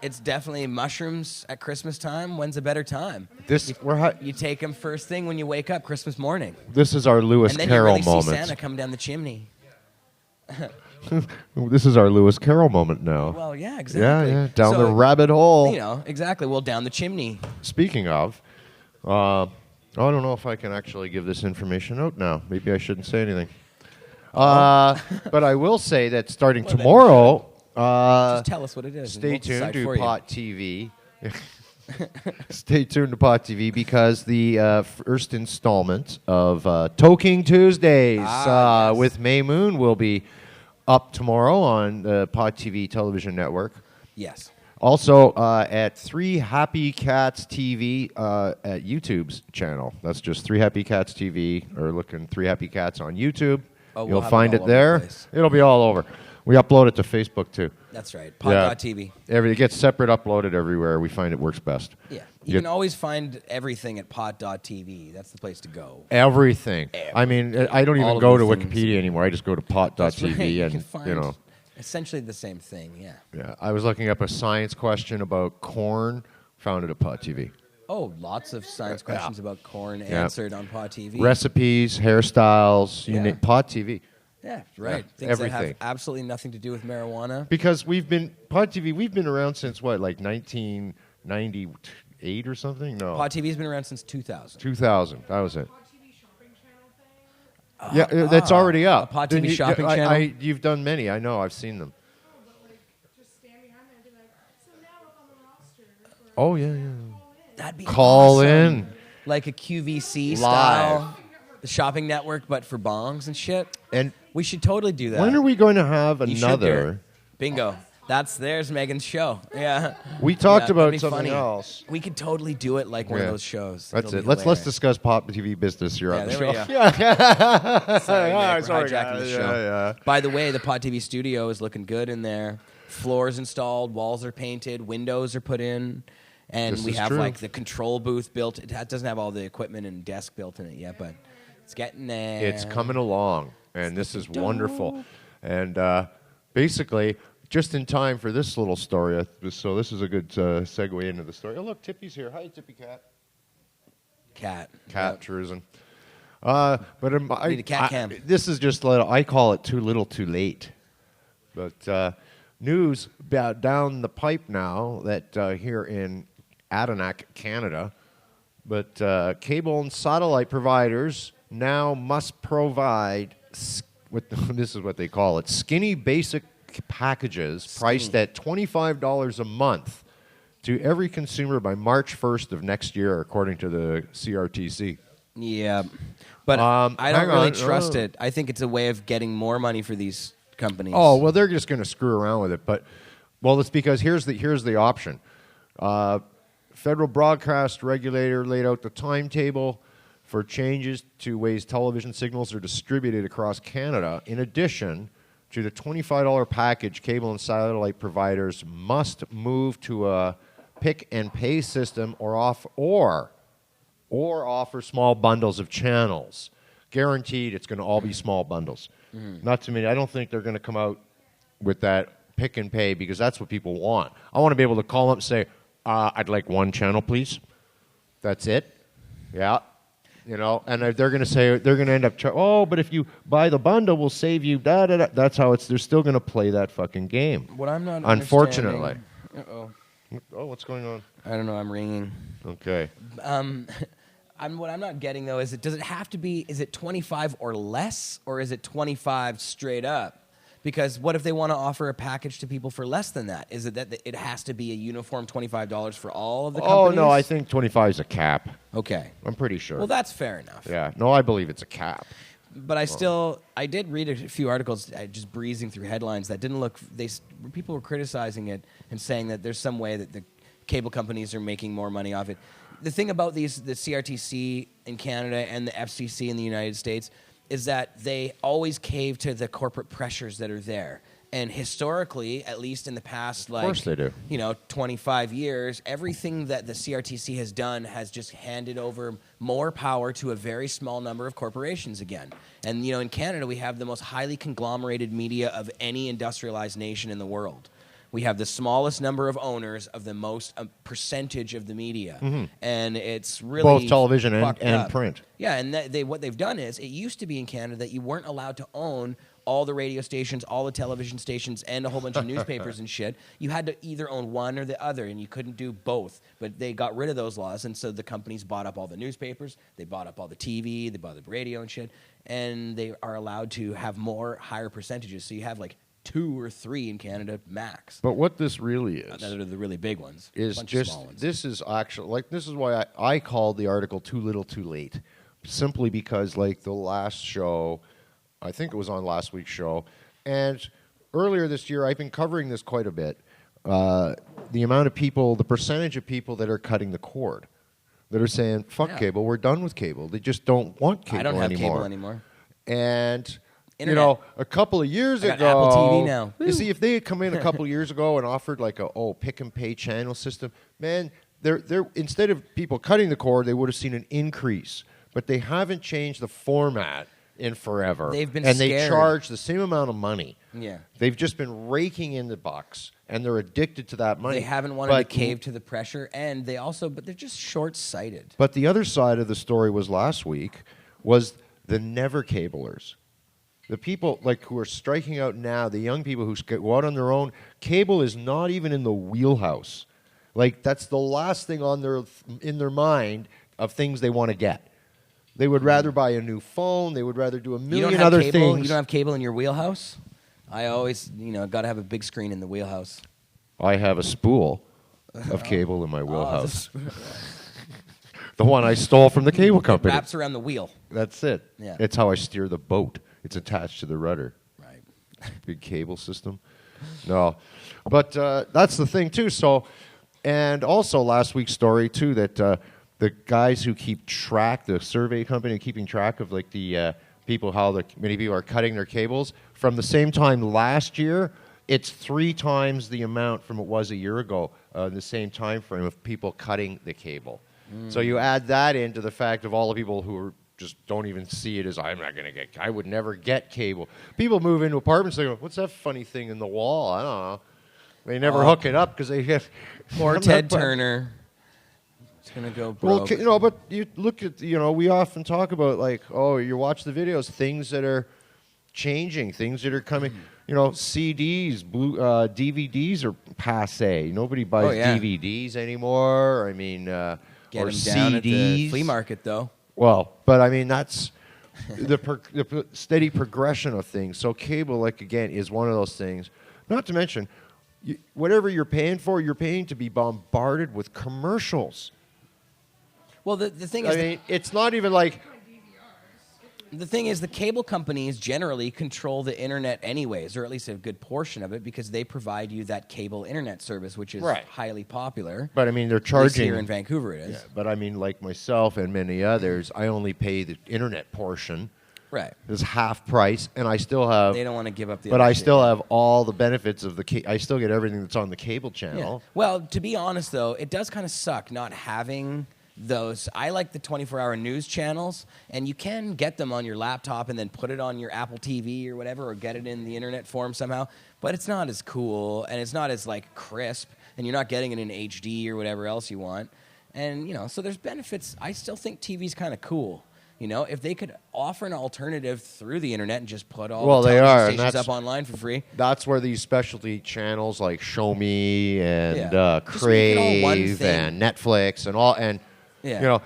It's definitely mushrooms at Christmas time. When's a better time? You take them first thing when you wake up Christmas morning. This is our Lewis and then Carroll you really moment. see Santa come down the chimney. This is our Lewis Carroll moment now. Well, yeah, exactly. Yeah, down the rabbit hole. Exactly. Well, down the chimney. Speaking of, I don't know if I can actually give this information out now. Maybe I shouldn't say anything. But I will say that starting tomorrow, just tell us what it is. Stay tuned to Pot TV. Stay tuned to Pot TV because the first installment of Toking Tuesdays with May Moon will be up tomorrow on the Pot TV television network. Yes. Also at 3 Happy Cats TV at YouTube's channel. That's just 3 Happy Cats TV, or looking 3 Happy Cats on YouTube. You'll find it there. It'll be all over. We upload it to Facebook too. That's right. Pod.tv. It gets separate uploaded everywhere. We find it works best. Yeah. You can always find everything at pod.tv. That's the place to go. Everything. I mean, I don't even go to Wikipedia anymore. I just go to pot.tv right. and you can find essentially the same thing. Yeah. Yeah. I was looking up a science question about corn. Found it at Pot TV. Oh, lots of science questions about corn answered on Pod TV. Recipes, hairstyles, Pod TV. Yeah, right. Things everything. that have absolutely nothing to do with marijuana. Because Pod TV, we've been around since what, like 1998 or something? No. Pod TV's been around since 2000. 2000, that was it. Yeah, that's already up. A Pod TV shopping channel? You've done many, I know, I've seen them. Oh, yeah. That'd be Call awesome. in. Like a QVC Live. style. The shopping network, but for bongs and shit. And we should totally do that. when are we going to have You should do it. another? Bingo. There's Megan's show. Yeah. We talked that'd about be something funny. else. We could totally do it like one of those shows. That's It'll it. be Let's hilarious. discuss Pop TV business here on the there we show. go. Yeah. Sorry, Nick, sorry, we're hijacking the guys. show. Yeah. By the way, the Pod TV studio is looking good in there. Floors installed, walls are painted, windows are put in, And This we is have true. like the control booth built. It doesn't have all the equipment and desk built in it yet, but it's getting there. It's coming along, and this is wonderful. And basically, just in time for this little story, so this is a good segue into the story. Oh, look, Tippy's here. Hi, Tippy Cat. Cat. Cat Truzen. But Need a cat cam. This is just little. I call it too little, too late. But news about down the pipe now that here in Adirondack, Canada, but cable and satellite providers now must provide this is what they call it: skinny basic packages priced at $25 a month to every consumer by March 1st of next year, according to the CRTC. Yeah, but I don't really trust it. I think it's a way of getting more money for these companies. Oh, well, they're just going to screw around with it. But, well, it's because here's the option. Federal broadcast regulator laid out the timetable for changes to ways television signals are distributed across Canada. In addition to the $25 package, cable and satellite providers must move to a pick and pay system or offer small bundles of channels. Guaranteed, it's going to all be small bundles. Not to me. I don't think they're going to come out with that pick and pay because that's what people want. I want to be able to call up and say, "I'd like one channel, please." That's it. Yeah, And they're going to say they're going to end up. But if you buy the bundle, we'll save you. Da da da. That's how it's. They're still going to play that fucking game. What I'm not unfortunately. Uh-oh. Oh, what's going on? I don't know. I'm ringing. Okay. What I'm not getting though is does it have to be? Is it 25 or less, or is it 25 straight up? Because what if they want to offer a package to people for less than that? Is it that it has to be a uniform $25 for all of the companies? Oh no, I think 25 is a cap. Okay. I'm pretty sure. Well, that's fair enough. Yeah. No, I believe it's a cap. But I did read a few articles, just breezing through headlines that didn't look. People were criticizing it and saying that there's some way that the cable companies are making more money off it. The thing about the CRTC in Canada and the FCC in the United States is that they always cave to the corporate pressures that are there. And historically, at least in the past, of course they do. 25 years, everything that the CRTC has done has just handed over more power to a very small number of corporations again. And, in Canada, we have the most highly conglomerated media of any industrialized nation in the world. We have the smallest number of owners of the most percentage of the media. Mm-hmm. And it's really both television and print. Yeah, and what they've done is, it used to be in Canada that you weren't allowed to own all the radio stations, all the television stations, and a whole bunch of newspapers and shit. You had to either own one or the other, and you couldn't do both. But they got rid of those laws, and so the companies bought up all the newspapers, they bought up all the TV, they bought the radio and shit, and they are allowed to have higher percentages. So you have like 2 or 3 in Canada max. But what this really is, that are the really big ones. Is just this is actually this is why I called the article "Too Little, Too Late," simply because the last show, I think it was on last week's show, and earlier this year I've been covering this quite a bit. The amount of people, the percentage of people that are cutting the cord, that are saying "fuck cable, we're done with cable." They just don't want cable anymore. I don't have cable anymore. And Internet. A couple of years ago, Apple TV now. You see, if they had come in a couple of years ago and offered pick and pay channel system, man, they're instead of people cutting the cord, they would have seen an increase. But they haven't changed the format in forever. They've been and scared. They charge the same amount of money. Yeah. They've just been raking in the bucks, and they're addicted to that money. They haven't wanted to cave to the pressure, and but they're just short-sighted. But the other side of the story was last week was the never cablers. The people who are striking out now, the young people who go out on their own, cable is not even in the wheelhouse. That's the last thing in their mind of things they want to get. They would rather buy a new phone. They would rather do a million other things. You don't have cable in your wheelhouse? I always, got to have a big screen in the wheelhouse. I have a spool of cable in my wheelhouse. The one I stole from the cable company. It wraps around the wheel. That's it. Yeah. It's how I steer the boat. It's attached to the rudder. Right. Big cable system. No. But that's the thing, too. So, and also last week's story, too, that the guys who keep track, the survey company keeping track of the people, many people are cutting their cables, from the same time last year, it's 3 times the amount from it was a year ago in the same time frame of people cutting the cable. So you add that into the fact of all the people who are just don't even see it as I would never get cable. People move into apartments, they go, what's that funny thing in the wall? I don't know. They never hook it up because they get... Poor Ted Turner. It's going to go broke. Well, but you look at, we often talk about like, you watch the videos, things that are changing, things that are coming. CDs, DVDs are passé. Nobody buys DVDs anymore. I mean, Get or them CDs. down at the flea market, though. Well, but I mean, that's the steady progression of things. So cable, like, again, is one of those things. Not to mention, whatever you're paying for, you're paying to be bombarded with commercials. Well, the thing is... I mean, it's not even like... The thing is, the cable companies generally control the internet anyways, or at least a good portion of it, because they provide you that cable internet service, which is highly popular. But I mean, they're At least charging here in Vancouver. It is. Yeah, but I mean, like myself and many others, I only pay the internet portion. Right. It's half price, and I still have. They don't want to give up the. But other I shit. still have all the benefits of the. I still get everything that's on the cable channel. Yeah. Well, to be honest, though, it does kind of suck not having those. I like the 24-hour news channels, and you can get them on your laptop and then put it on your Apple TV or whatever, or get it in the internet form somehow. But it's not as cool, and it's not as like crisp, and you're not getting it in HD or whatever else you want. And so there's benefits. I still think TV's kind of cool. If they could offer an alternative through the internet and just put all the television stations up online for free. That's where these specialty channels like Show Me and Just make it all one Crave thing. and Netflix and all and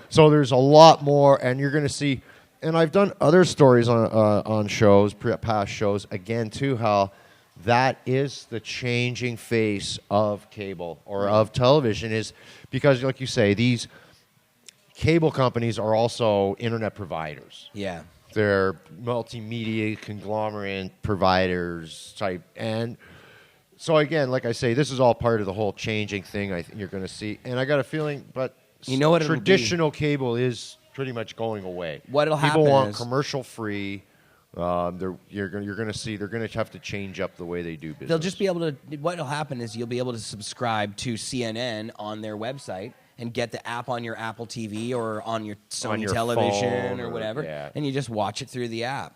so there's a lot more, and you're going to see. And I've done other stories on shows, past shows, again too, how that is the changing face of cable or of television, is because, like you say, these cable companies are also internet providers. Yeah. They're multimedia conglomerate providers type. And so, again, like I say, this is all part of the whole changing thing I think you're going to see. And I got a feeling, but what traditional cable is pretty much going away. What'll People happen want is commercial-free. You're going to see they're going to have to change up the way they do business. they'll just be able to. What'll happen is you'll be able to subscribe to CNN on their website and get the app on your Apple TV or on your Sony your television phone or whatever, yeah. and you just watch it through the app.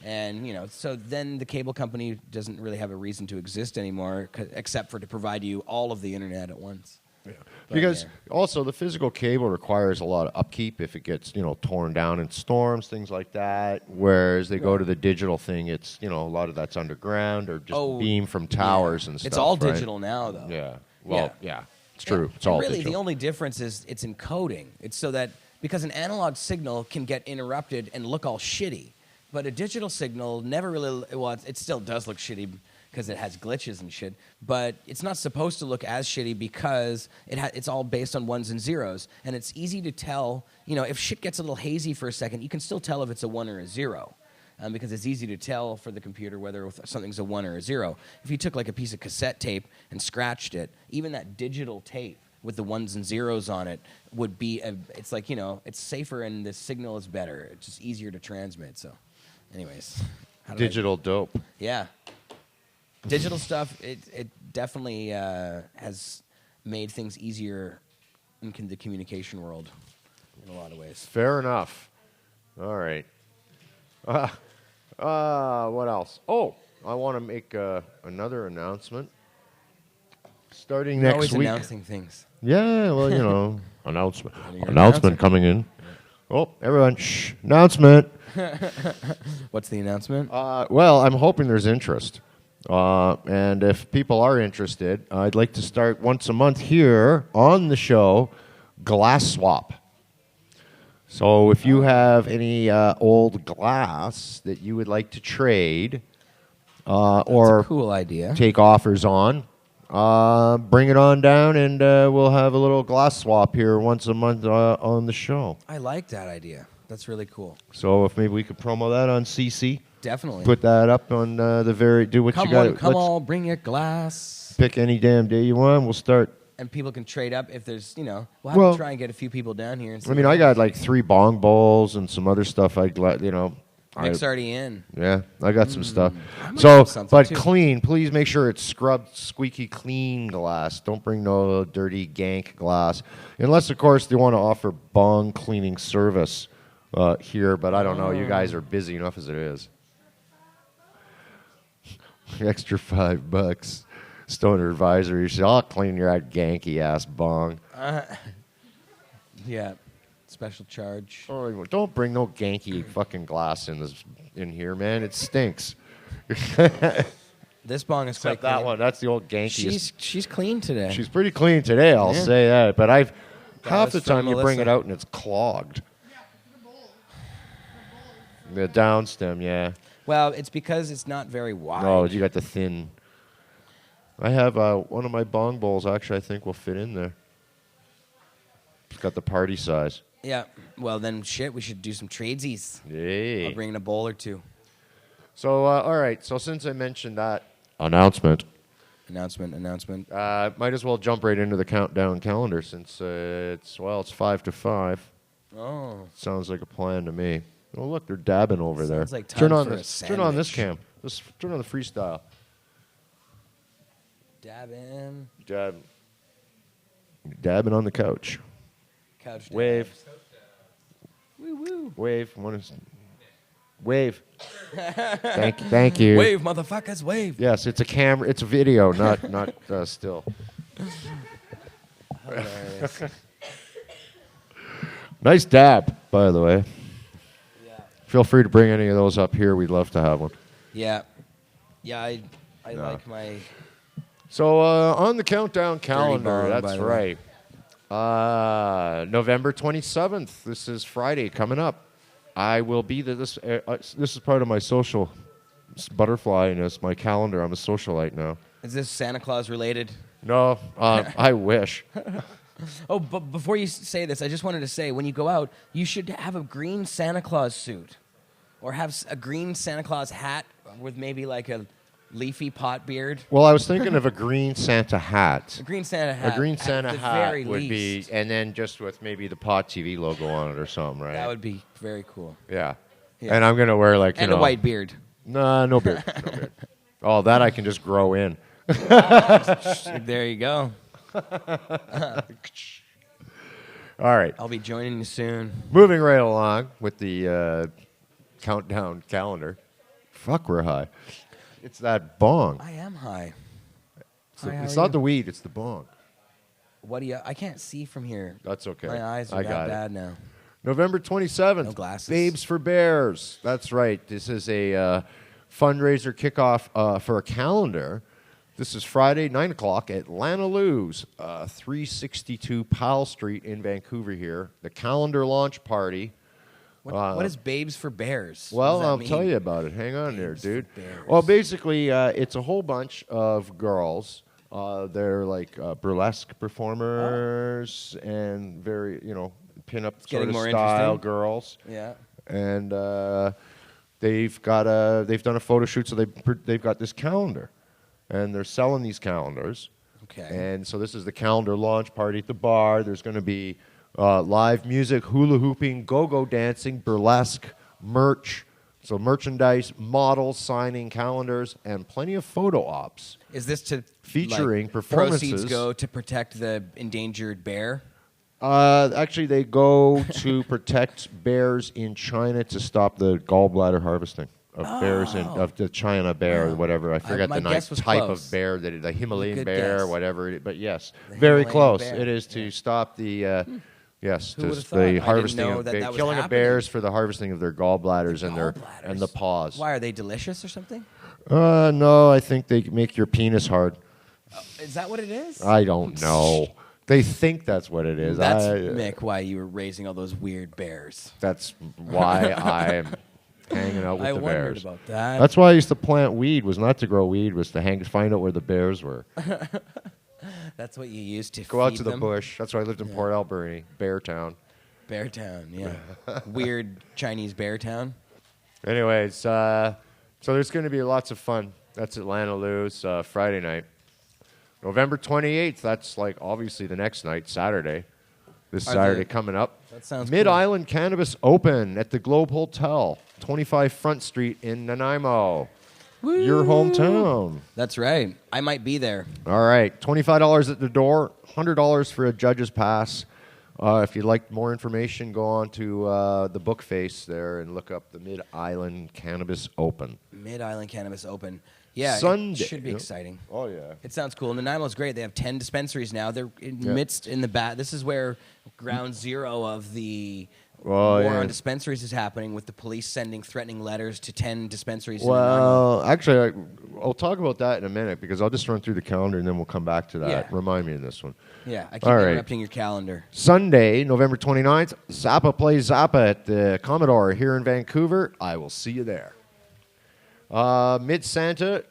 And so then the cable company doesn't really have a reason to exist anymore, except for to provide you all of the internet at once. Yeah. Because also the physical cable requires a lot of upkeep if it gets torn down in storms, things like that. Whereas they go to the digital thing, it's a lot of that's underground or just beam from towers and stuff. It's all right? digital now, though. Yeah. Well, yeah, it's true. It's all really digital. the only difference is it's encoding. It's so that because an analog signal can get interrupted and look all shitty, but a digital signal never really. Well, it still does look shitty because it has glitches and shit, but it's not supposed to look as shitty because it's all based on ones and zeros, and it's easy to tell. If shit gets a little hazy for a second, you can still tell if it's a 1 or a 0, because it's easy to tell for the computer whether something's a 1 or a 0. If you took like a piece of cassette tape and scratched it, even that digital tape with the 1s and 0s on it would be, it's like, it's safer and the signal is better. It's just easier to transmit, so anyways. Digital dope. Yeah. Digital stuff, it definitely has made things easier in the communication world in a lot of ways. Fair enough. All right. What else? Oh, I want to make another announcement. Starting You're next always week. announcing things. Yeah, well, announcement coming in. Oh, everyone, shh! Announcement. What's the announcement? Well, I'm hoping there's interest. And if people are interested, I'd like to start once a month here on the show, glass swap. So if you have any old glass that you would like to trade or That's a cool idea. take offers on, bring it on down, and we'll have a little glass swap here once a month on the show. I like that idea. That's really cool. So if maybe we could promo that on CC. Definitely. Put that up on do what you got. Come on, bring your glass. Pick any damn day you want. We'll start. And people can trade up if there's, we'll have to try and get a few people down here. And see I mean, I got like 3 bong bowls and some other stuff. Nick's already in. Yeah, I got some stuff. might So, have something, but too. clean. Please make sure it's scrubbed, squeaky clean glass. Don't bring no dirty, gank glass. Unless, of course, they want to offer bong cleaning service here. But I don't know. You guys are busy enough as it is. Extra $5. Stoner advisory. I'll clean your ganky ass bong. Yeah. Special charge. Oh, don't bring no ganky fucking glass in here, man. It stinks. This bong is Except quite that clean. one. That's the old ganky. She's clean today. She's pretty clean today, I'll Yeah. say that. But half was the from time you bring Melissa. it out and it's clogged. The downstem, yeah. Well, it's because it's not very wide. Oh, you got the thin. I have one of my bong bowls. Actually, I think will fit in there. It's got the party size. Yeah. Well, then shit, we should do some tradesies. Yay. I'll bring in a bowl or two. So, all right. So since I mentioned that announcement, Announcement. might as well jump right into the countdown calendar since it's 5 to 5. Oh. Sounds like a plan to me. Oh, look, they're dabbing over there. Sounds like time turn on for a this. Turn on this sandwich. cam. Just turn on the freestyle. Dab in. Dabbing on the couch. Couch Wave. dabs. Woo woo. Wave. Wave. Thank you. Wave, motherfuckers, wave. Yes, it's a camera. It's a video, not still. Hilarious. Nice dab, by the way. Feel free to bring any of those up here. We'd love to have one. Yeah. Yeah, I like my... So on the countdown calendar, bong, by that's the way. right. November 27th. This is Friday coming up. I will be there. This is part of my social butterfly-ness, my calendar. I'm a socialite now. Is this Santa Claus related? No, I wish. Oh, but before you say this, I just wanted to say, when you go out, you should have a green Santa Claus suit. Or have a green Santa Claus hat with maybe like a leafy pot beard. Well, I was thinking of a green Santa hat. A green Santa hat. A green at Santa the hat very would least. be, and then just with maybe the Pot TV logo on it or something, right? That would be very cool. Yeah. Yeah. And I'm going to wear like, And a white beard. Nah, no beard. No beard. Oh, that I can just grow in. There you go. All right. I'll be joining you soon. Moving right along with the countdown calendar. Fuck, we're high. It's that bong. I am high. Hi, how It's are not you? the weed, it's the bong. What do you... I can't see from here. That's okay. My eyes are I that got bad it. now. November 27th. No glasses. Babes for Bears. That's right. This is a fundraiser kickoff for a calendar. This is Friday, 9 o'clock at Lana Lou's, 362 Powell Street in Vancouver here. The calendar launch party. What is Babes for Bears? What Well, does that I'll mean? tell you about it. Hang on there, Babes for dude. Bears. Well, basically, it's a whole bunch of girls. They're like burlesque performers and very, pin-up sort getting of more style interesting. girls. Yeah. And they've done a photo shoot, so they've got this calendar, and they're selling these calendars. Okay. And so this is the calendar launch party at the bar. There's going to be live music, hula hooping, go-go dancing, burlesque, merch. So merchandise, models, signing calendars, and plenty of photo ops. Is this to Featuring like, performances. Proceeds go to protect the endangered bear. Actually, they go to protect bears in China to stop the gallbladder harvesting of bears of the China bear or whatever. I forget my the guess was type close. of bear that the Himalayan Good bear, guess. whatever. But yes, The very Himalayan close. bear. It is to stop the. Yes, Who to would've thought? I the didn't harvesting know of that was killing of happening. bears for the harvesting of their gallbladders and their Gallbladders. paws. Why are they delicious or something? No, I think they make your penis hard. Is that what it is? I don't know. They think that's what it is. That's Mick. Why you were raising all those weird bears? That's why I'm hanging out with I the wondered bears. about that. That's why I used to plant weed. Was not to grow weed. Was to find out where the bears were. That's what you used to Go out feed to the them? bush. That's why I lived in Port Alberni, Bear Town. Bear Town, yeah. Weird Chinese Bear Town. Anyways, so there's going to be lots of fun. That's Atlanta Lou's Friday night. November 28th. That's like obviously the next night, Saturday. This Are Saturday the- coming up. That sounds Mid cool. Island Cannabis Open at the Globe Hotel, 25 Front Street in Nanaimo. Your hometown. That's right. I might be there. All right, $25 at the door, $100 for a judge's pass. If you'd like more information, go on to the book face there and look up the Mid Island Cannabis Open. Mid Island Cannabis Open. Yeah, Sunday. it should be exciting. Oh, yeah. It sounds cool. Nanaimo's great. They have 10 dispensaries now. They're in the back. This is where ground zero of the war on dispensaries is happening, with the police sending threatening letters to 10 dispensaries. Well, actually, I'll talk about that in a minute because I'll just run through the calendar and then we'll come back to that. Yeah. Remind me of this one. Yeah, I keep All right. interrupting your calendar. Sunday, November 29th, Zappa plays Zappa at the Commodore here in Vancouver. I will see you there. Mid-December,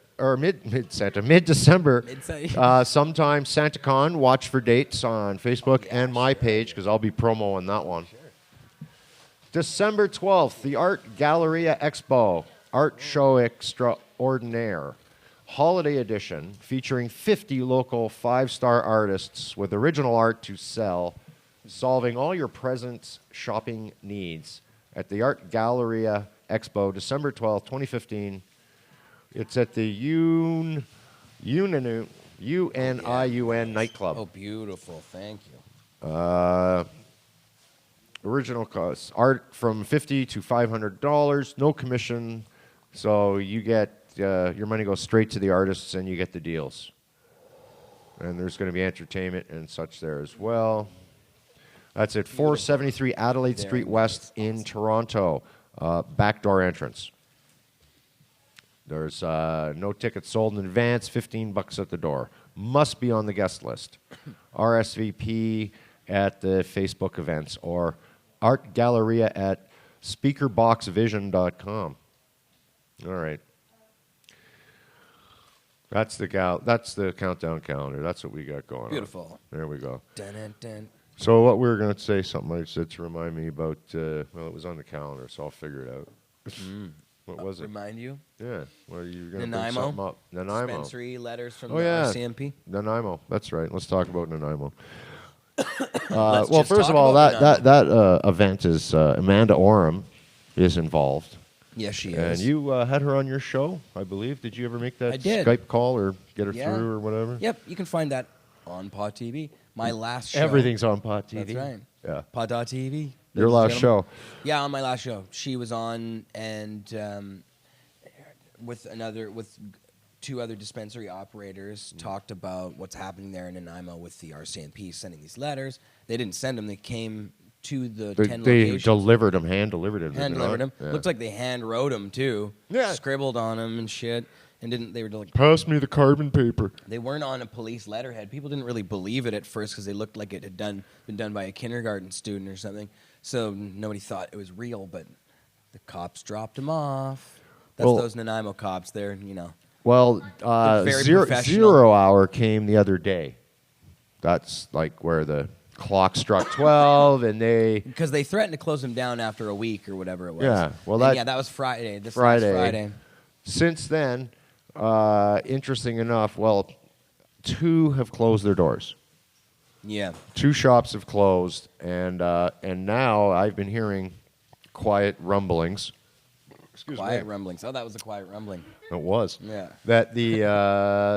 sometime SantaCon. Watch for dates on Facebook and my page because I'll be promoing that one. December 12th, the Art Galleria Expo, Art Show Extraordinaire, Holiday Edition, featuring 50 local 5-star artists with original art to sell, solving all your present shopping needs at the Art Galleria Expo, December 12th, 2015. It's at the UNIUN nightclub. Oh, beautiful. Thank you. Original costs, art from $50 to $500, no commission, so you get your money goes straight to the artists and you get the deals. And there's going to be entertainment and such there as well. That's at 473 Adelaide Street West in Toronto, backdoor entrance. There's no tickets sold in advance, $15 at the door. Must be on the guest list. RSVP at the Facebook events or Art Galleria at speakerboxvision.com. All right. That's the countdown calendar. That's what we got going on. Beautiful. There we go. Dun, dun, dun. So what we were going to say, something I said to remind me about, well, it was on the calendar, so I'll figure it out. What was it? Remind you? Yeah. Well, you're going to bring Nanaimo. something up. Nanaimo. Dispensary letters from Oh, the yeah. RCMP. Nanaimo. That's right. Let's talk about Nanaimo. Let's Well, just first talk of all, about that event is Amanda Oram is involved. Yes, she And is. you had her on your show, I believe. Did you ever make that I did. Skype call or get her Yeah. through or whatever? Yep, you can find that on Pod TV. My last show. Everything's on Pod TV. That's right. Yeah. Pod.tv. Your last show. Yeah, on my last show. She was on, and with two other dispensary operators, talked about what's happening there in Nanaimo with the RCMP sending these letters. They didn't send them. They came to the 10 They locations. delivered them, hand-delivered them. Hand-delivered them. Yeah. Looked like they hand-wrote them, too. Yeah. Scribbled on them and shit. And they were like... Pass me the carbon paper. They weren't on a police letterhead. People didn't really believe it at first because they looked like it had been done by a kindergarten student or something. So nobody thought it was real, but the cops dropped them off. That's those Nanaimo cops. They're, you know... Well, very zero professional. hour came the other day. That's like where the clock struck 12, and they... Because they threatened to close them down after a week or whatever it was. Yeah, well, that was Friday. This last Friday. Since then, interesting enough, well, 2 have closed their doors. Yeah. 2 shops have closed, and now I've been hearing quiet rumblings. Quiet rumblings. Oh, that was a quiet rumbling. It was. Yeah. That the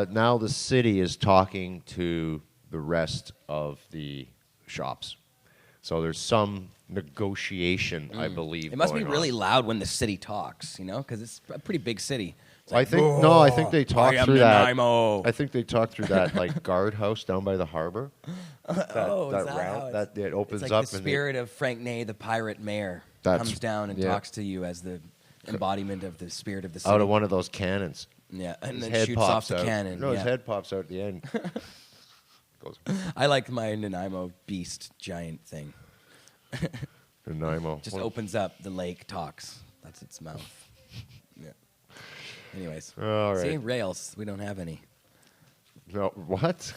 now the city is talking to the rest of the shops. So there's some negotiation, I believe. It must be going really on. loud when the city talks, you know, because it's a pretty big city. It's I like, think I think they talked I am through that. Nanaimo. I think they talked through that like guardhouse down by the harbor. Is that how that it opens it's like up the and spirit of Frank Ney, the pirate mayor, comes down and talks to you as the embodiment of the spirit of the city. out of one of those cannons. Yeah, and His then head shoots pops off the out. cannon. No, his yeah. head pops out at the end. Goes I like my Nanaimo beast giant thing. Nanaimo. Just Well, opens up, the lake talks. That's its mouth. Yeah. Anyways. All right. See, rails. We don't have any. No, what?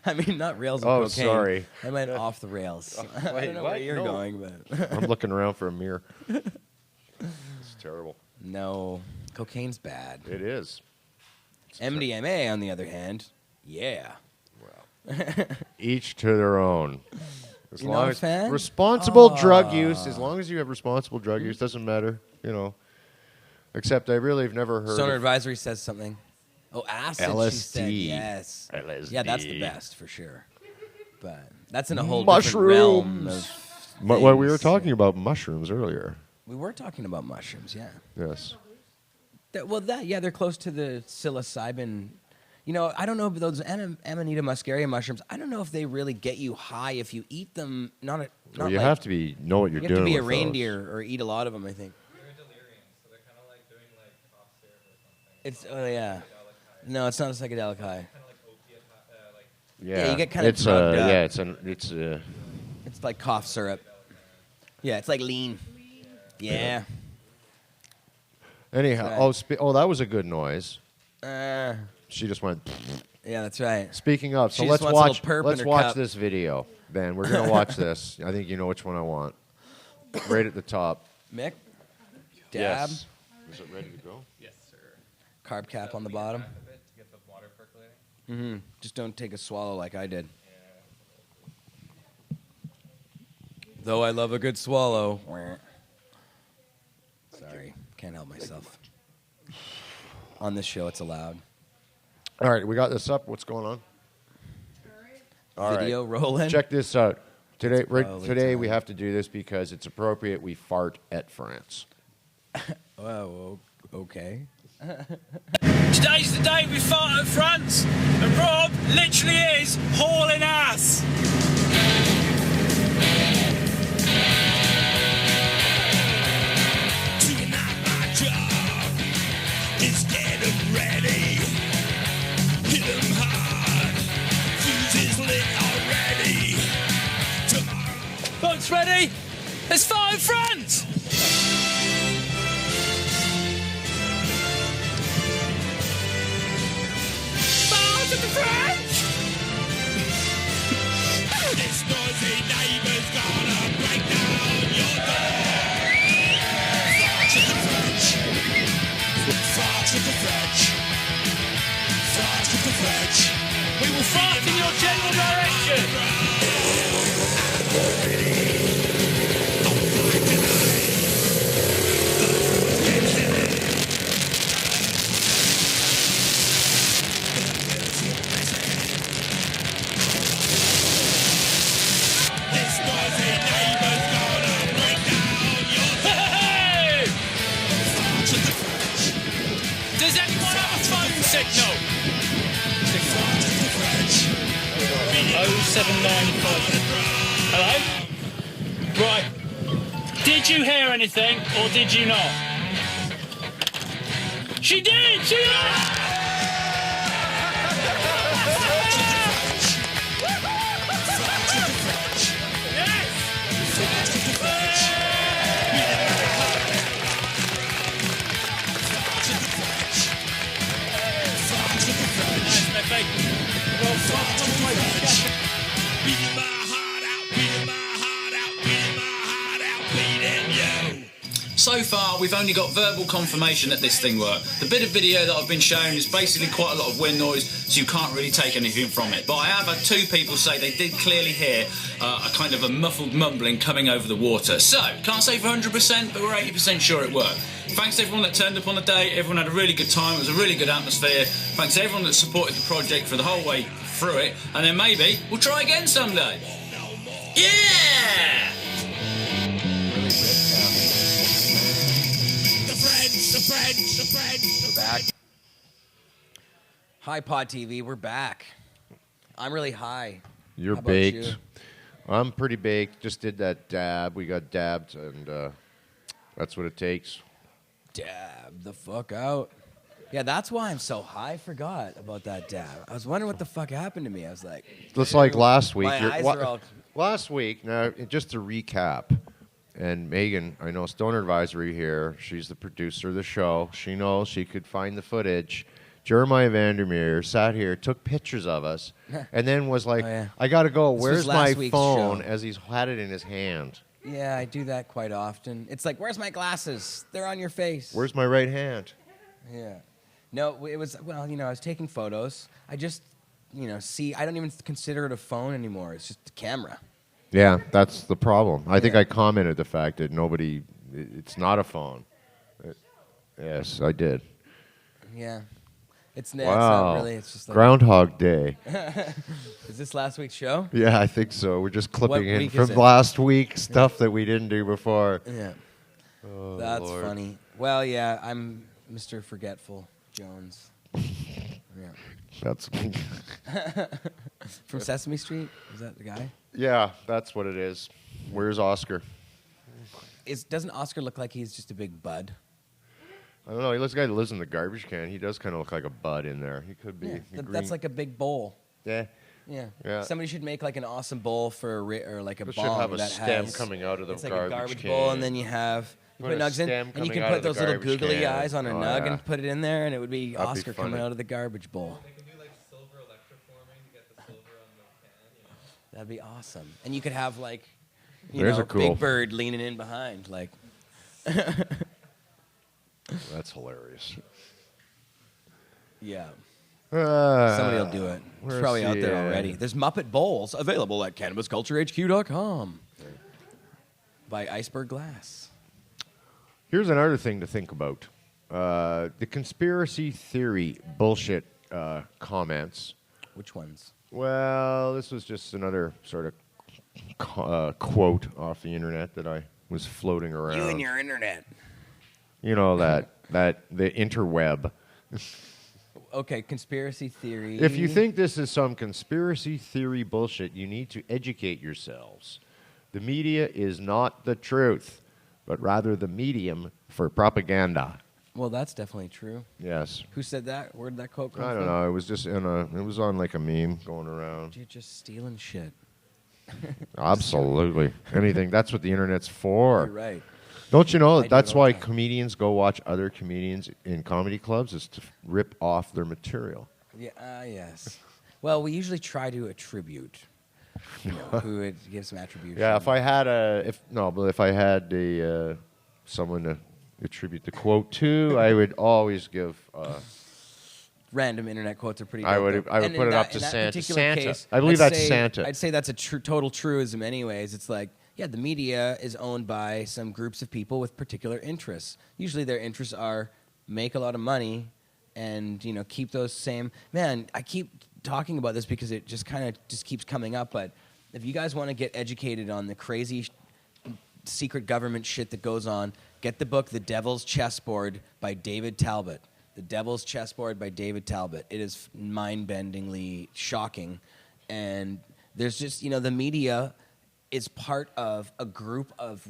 I mean, not rails of Oh, cocaine. sorry. I meant off the rails. I wait, don't know what? where you're No. going, but... I'm looking around for a mirror. It's terrible. No. Cocaine's bad. It is. MDMA, on the other hand, yeah. Each to their own. As You're long not a as fan? responsible drug use, as long as you have responsible drug use, doesn't matter, Except I really have never heard Stoner of Advisory says something. Oh, acid, LSD. she said. Yes. LSD. Yeah, that's the best for sure. But that's in a whole mushrooms. different realm of Well, we were things. talking about mushrooms earlier. We were talking about mushrooms, yeah. Yes. They're close to the psilocybin. I don't know if those Amanita muscaria mushrooms, I don't know if they really get you high if you eat them. Not Well, you have to know what you're you doing. have to be a with reindeer or eat a lot of them, I think. They're delirium, so they're kind of like doing like cough syrup or something. It's, oh yeah. No, it's not a psychedelic high. Kind of like opiate, like. Yeah, you get kind of it's drugged up. yeah, It's like cough syrup. Yeah, it's like lean. Yeah. Anyhow, Right. that was a good noise. Uh, She just went. yeah, that's right. Speaking of, so She let's just wants a watch. little perp in Let's her watch cup. this video, Ben. We're gonna watch this. I think you know which one I want. Right at the top. Mick? Dab? Yes. Is it ready to go? Yes, sir. Carb cap on the bottom? A bit to get the water percolating. Mm-hmm. Just don't take a swallow like I did. Though I love a good swallow. Sorry, can't help myself. On this show, it's allowed. All right, we got this up. What's going on? All right. Video rolling. Check this out. Today, probably today we time. have to do this because it's appropriate. We fart at France. Oh, okay. Today's the day we fart at France, and Rob literally is hauling ass. Tonight my job is get 'em ready. Hit 'em hard. Fuse is lit already. Tomorrow. Folks ready? Let's fart at France. Fart at the French. This noisy neighbor's gonna break down your door. Fart at the French. Fart at the French. Fart at the French. We will fart in your general direction. This noisy neighbor's gonna break down your door. Hey! Fart at the French. Does anyone have a phone signal? Fart at the French. 0795. Hello? Right. Did you hear anything or did you not? She did! She did! Beating my heart out, beating my heart out, beating my heart out, beating you. So far, we've only got verbal confirmation that this thing worked. The bit of video that I've been shown is basically quite a lot of wind noise, so you can't really take anything from it. But I have had two people say they did clearly hear a kind of a muffled mumbling coming over the water. So, can't say for 100%, but we're 80% sure it worked. Thanks to everyone that turned up on the day. Everyone had a really good time. It was a really good atmosphere. Thanks to everyone that supported the project for the whole way through it. And then maybe we'll try again someday. Yeah! We're back. Hi, Pod TV. We're back. I'm really high. You're How about baked. you? I'm pretty baked. Just did that dab. We got dabbed, and that's what it takes. Dab the fuck out. Yeah, that's why I'm so high. I forgot about that dab. I was wondering what the fuck happened to me. I was like, Just like last week. my eyes are all. Last week, now, just to recap, and Megan, I know Stoner Advisory here. She's the producer of the show. She knows she could find the footage. Jeremiah Vandermeer sat here, took pictures of us, and then was like, Oh, yeah. I got to go. This Where's was my last week's phone? show. As he's had it in his hand. Yeah, I do that quite often. It's like, where's my glasses? They're on your face. Where's my right hand? Yeah. No, it was, well, I was taking photos. I just, see, I don't even consider it a phone anymore. It's just a camera. Yeah, that's the problem. I think I commented the fact that it's not a phone. Yes, I did. Yeah. It's Wow. not really. It's just like Groundhog Day. Is this last week's show? Yeah, I think so. We're just clipping in week from is it? last week stuff that we didn't do before. Yeah. Oh, That's Lord. funny. Well, yeah, I'm Mr. Forgetful Jones. Yeah. That's From Sesame Street? Is that the guy? yeah, that's what it is. Where's Oscar? Doesn't Oscar look like he's just a big bud? I don't know. He looks like a guy that lives in the garbage can. He does kind of look like a bud in there. He could be. Yeah, a that's like a big bowl. Yeah. Yeah. Yeah. Somebody should make like an awesome bowl for or like a It bomb should have a that stem has, coming out of the it's like garbage a garbage can. bowl, and then you Put put a nugs in, stem and you coming can out put of the those little garbage googly can. eyes on a Oh, nug yeah. and put it in there, and it would be That'd be Oscar coming funny. out of the garbage bowl. They could do like silver electroforming to get the silver on the can, you know. That'd be awesome. And you could have like, There's a cool- Big Bird leaning in behind, like. That's hilarious. Yeah. Somebody will do it. It's where's probably out there the, already. There's Muppet Bowls available at CannabisCultureHQ.com by Iceberg Glass. Here's another thing to think about. The conspiracy theory bullshit comments. Which ones? Well, this was just another sort of quote off the internet that I was floating around. You and your internet. You know, that the interweb. Okay, conspiracy theory. If you think this is some conspiracy theory bullshit, you need to educate yourselves. The media is not the truth, but rather the medium for propaganda. Well, that's definitely true. Yes. Who said that? Where did that quote come from? I don't know. It was just it was on like a meme going around. You're just stealing shit. Absolutely. Anything. That's what the internet's for. You're right. Don't you know I that do that's all why the time. comedians go watch other comedians in comedy clubs is to rip off their material? Yeah. Yes. Well, we usually try to attribute. Who would give some attribution? Yeah, if I had someone to attribute the quote to, I would always give. Random internet quotes are pretty. I dope, would though. put And it in up that- to in that Santa. particular Santa. case, I believe I'd that's say- Santa. I'd say that's a total truism. Anyways, it's like, yeah, the media is owned by some groups of people with particular interests. Usually, their interests are make a lot of money, and keep those same. Man, I keep talking about this because it just kind of just keeps coming up. But if you guys want to get educated on the crazy secret government shit that goes on, get the book The Devil's Chessboard by David Talbot. The Devil's Chessboard by David Talbot. It is mind-bendingly shocking. And there's just, the media is part of a group of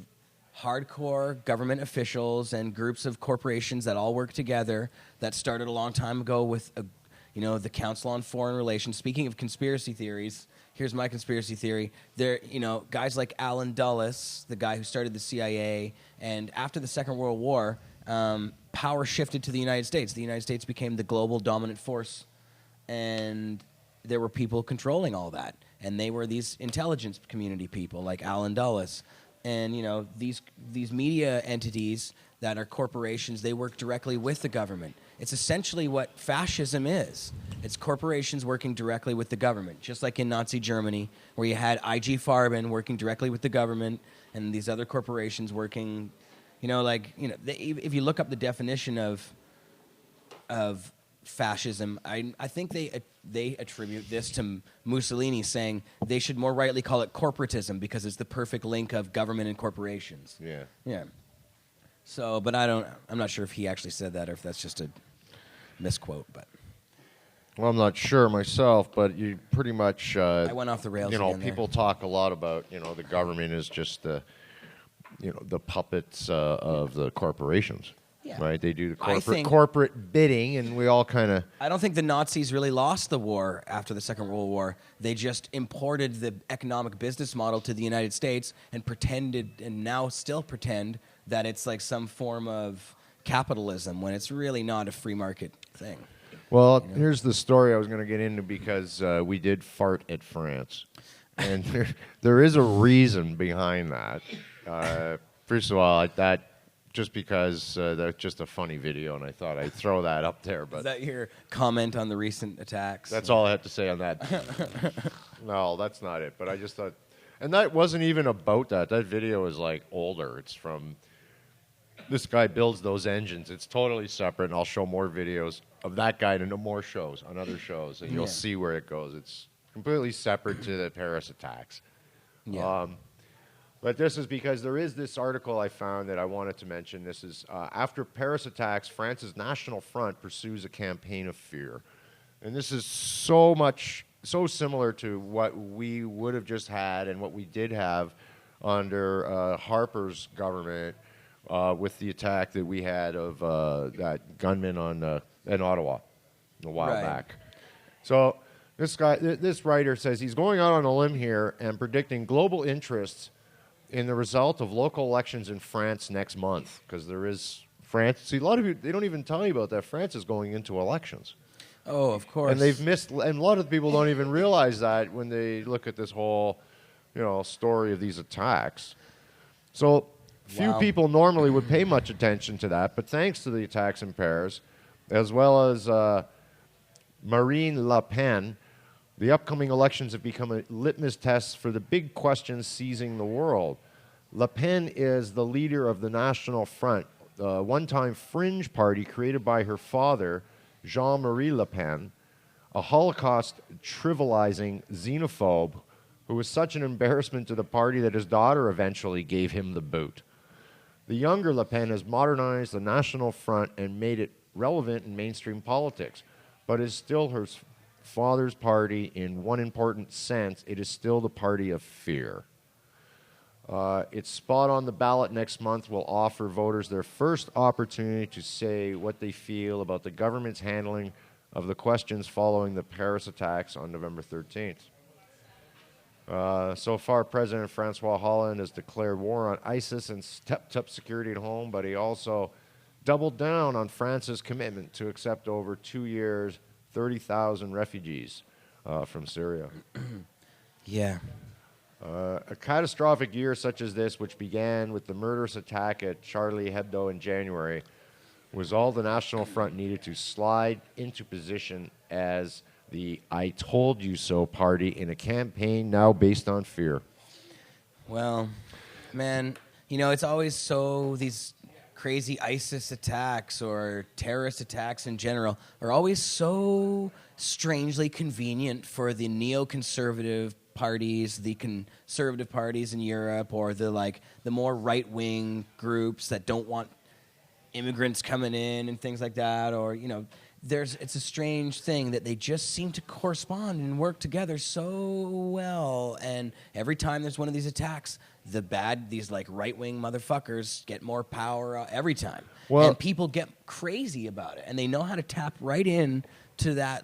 hardcore government officials and groups of corporations that all work together that started a long time ago with, the Council on Foreign Relations. Speaking of conspiracy theories, here's my conspiracy theory. There, guys like Alan Dulles, the guy who started the CIA, and after the Second World War, power shifted to the United States. The United States became the global dominant force, and there were people controlling all that. And they were these intelligence community people like Alan Dulles. And, these media entities that are corporations, they work directly with the government. It's essentially what fascism is. It's corporations working directly with the government, just like in Nazi Germany, where you had IG Farben working directly with the government and these other corporations working, if you look up the definition of fascism, I think they attribute this to Mussolini, saying they should more rightly call it corporatism because it's the perfect link of government and corporations. Yeah. Yeah. So, but I'm not sure if he actually said that or if that's just a misquote, but. Well, I'm not sure myself, but you pretty much. I went off the rails again there. People talk a lot about the government is just the puppets of the corporations. Yeah. Right? They do the I think- corporate bidding, and we all kind of. I don't think the Nazis really lost the war after the Second World War. They just imported the economic business model to the United States and pretended, and now still pretend, that it's like some form of capitalism when it's really not a free market thing. Well, here's the story I was going to get into because we did fart at France. And there is a reason behind that. First of all, just because that's just a funny video, and I thought I'd throw that up there. But Is that your comment on the recent attacks? that's all I had to say on that. No, that's not it. But I just thought, And that wasn't even about that. That video is like older. It's from this guy builds those engines. It's totally separate, and I'll show more videos of that guy and more shows on other shows, and you'll see where it goes. It's completely separate to the Paris attacks. Yeah. But this is because there is this article I found that I wanted to mention. This is after Paris attacks, France's National Front pursues a campaign of fear. And this is so similar to what we would have just had and what we did have under Harper's government with the attack that we had of that gunman in Ottawa a while back. So this writer says he's going out on a limb here and predicting global interests in the result of local elections in France next month, because there is France. See, a lot of you, they don't even tell you about that. France is going into elections. Oh, of course. And they've missed, and a lot of people don't even realize that when they look at this whole, story of these attacks. So few people normally would pay much attention to that, but thanks to the attacks in Paris, as well as Marine Le Pen, the upcoming elections have become a litmus test for the big questions seizing the world. Le Pen is the leader of the National Front, a one-time fringe party created by her father, Jean-Marie Le Pen, a Holocaust-trivializing xenophobe who was such an embarrassment to the party that his daughter eventually gave him the boot. The younger Le Pen has modernized the National Front and made it relevant in mainstream politics, but is still her father's party in one important sense. It is still the party of fear. Its spot on the ballot next month will offer voters their first opportunity to say what they feel about the government's handling of the questions following the Paris attacks on November 13th. So far, President Francois Hollande has declared war on ISIS and stepped up security at home, but he also doubled down on France's commitment to accept over 2 years 30,000 refugees from Syria. Yeah. A catastrophic year such as this, which began with the murderous attack at Charlie Hebdo in January, was all the National Front needed to slide into position as the I told you so party in a campaign now based on fear. Well, man, it's always these crazy ISIS attacks or terrorist attacks in general are always so strangely convenient for the neoconservative parties, the conservative parties in Europe, or the more right-wing groups that don't want immigrants coming in and things like that, or it's a strange thing that they just seem to correspond and work together so well. And every time there's one of these attacks, these right-wing motherfuckers get more power every time. Well, and people get crazy about it. And they know how to tap right in to that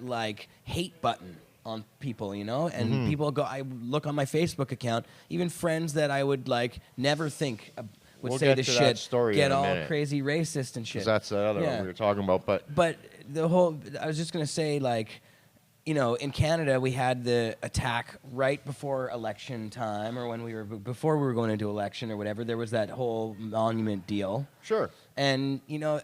hate button on people, And people go, I look on my Facebook account, even friends that I would never think would say this shit, get all crazy racist and shit. Because that's the other one we were talking about. But I was just going to say, in Canada, we had the attack right before election time, or before we were going into election or whatever. There was that whole monument deal. Sure. And,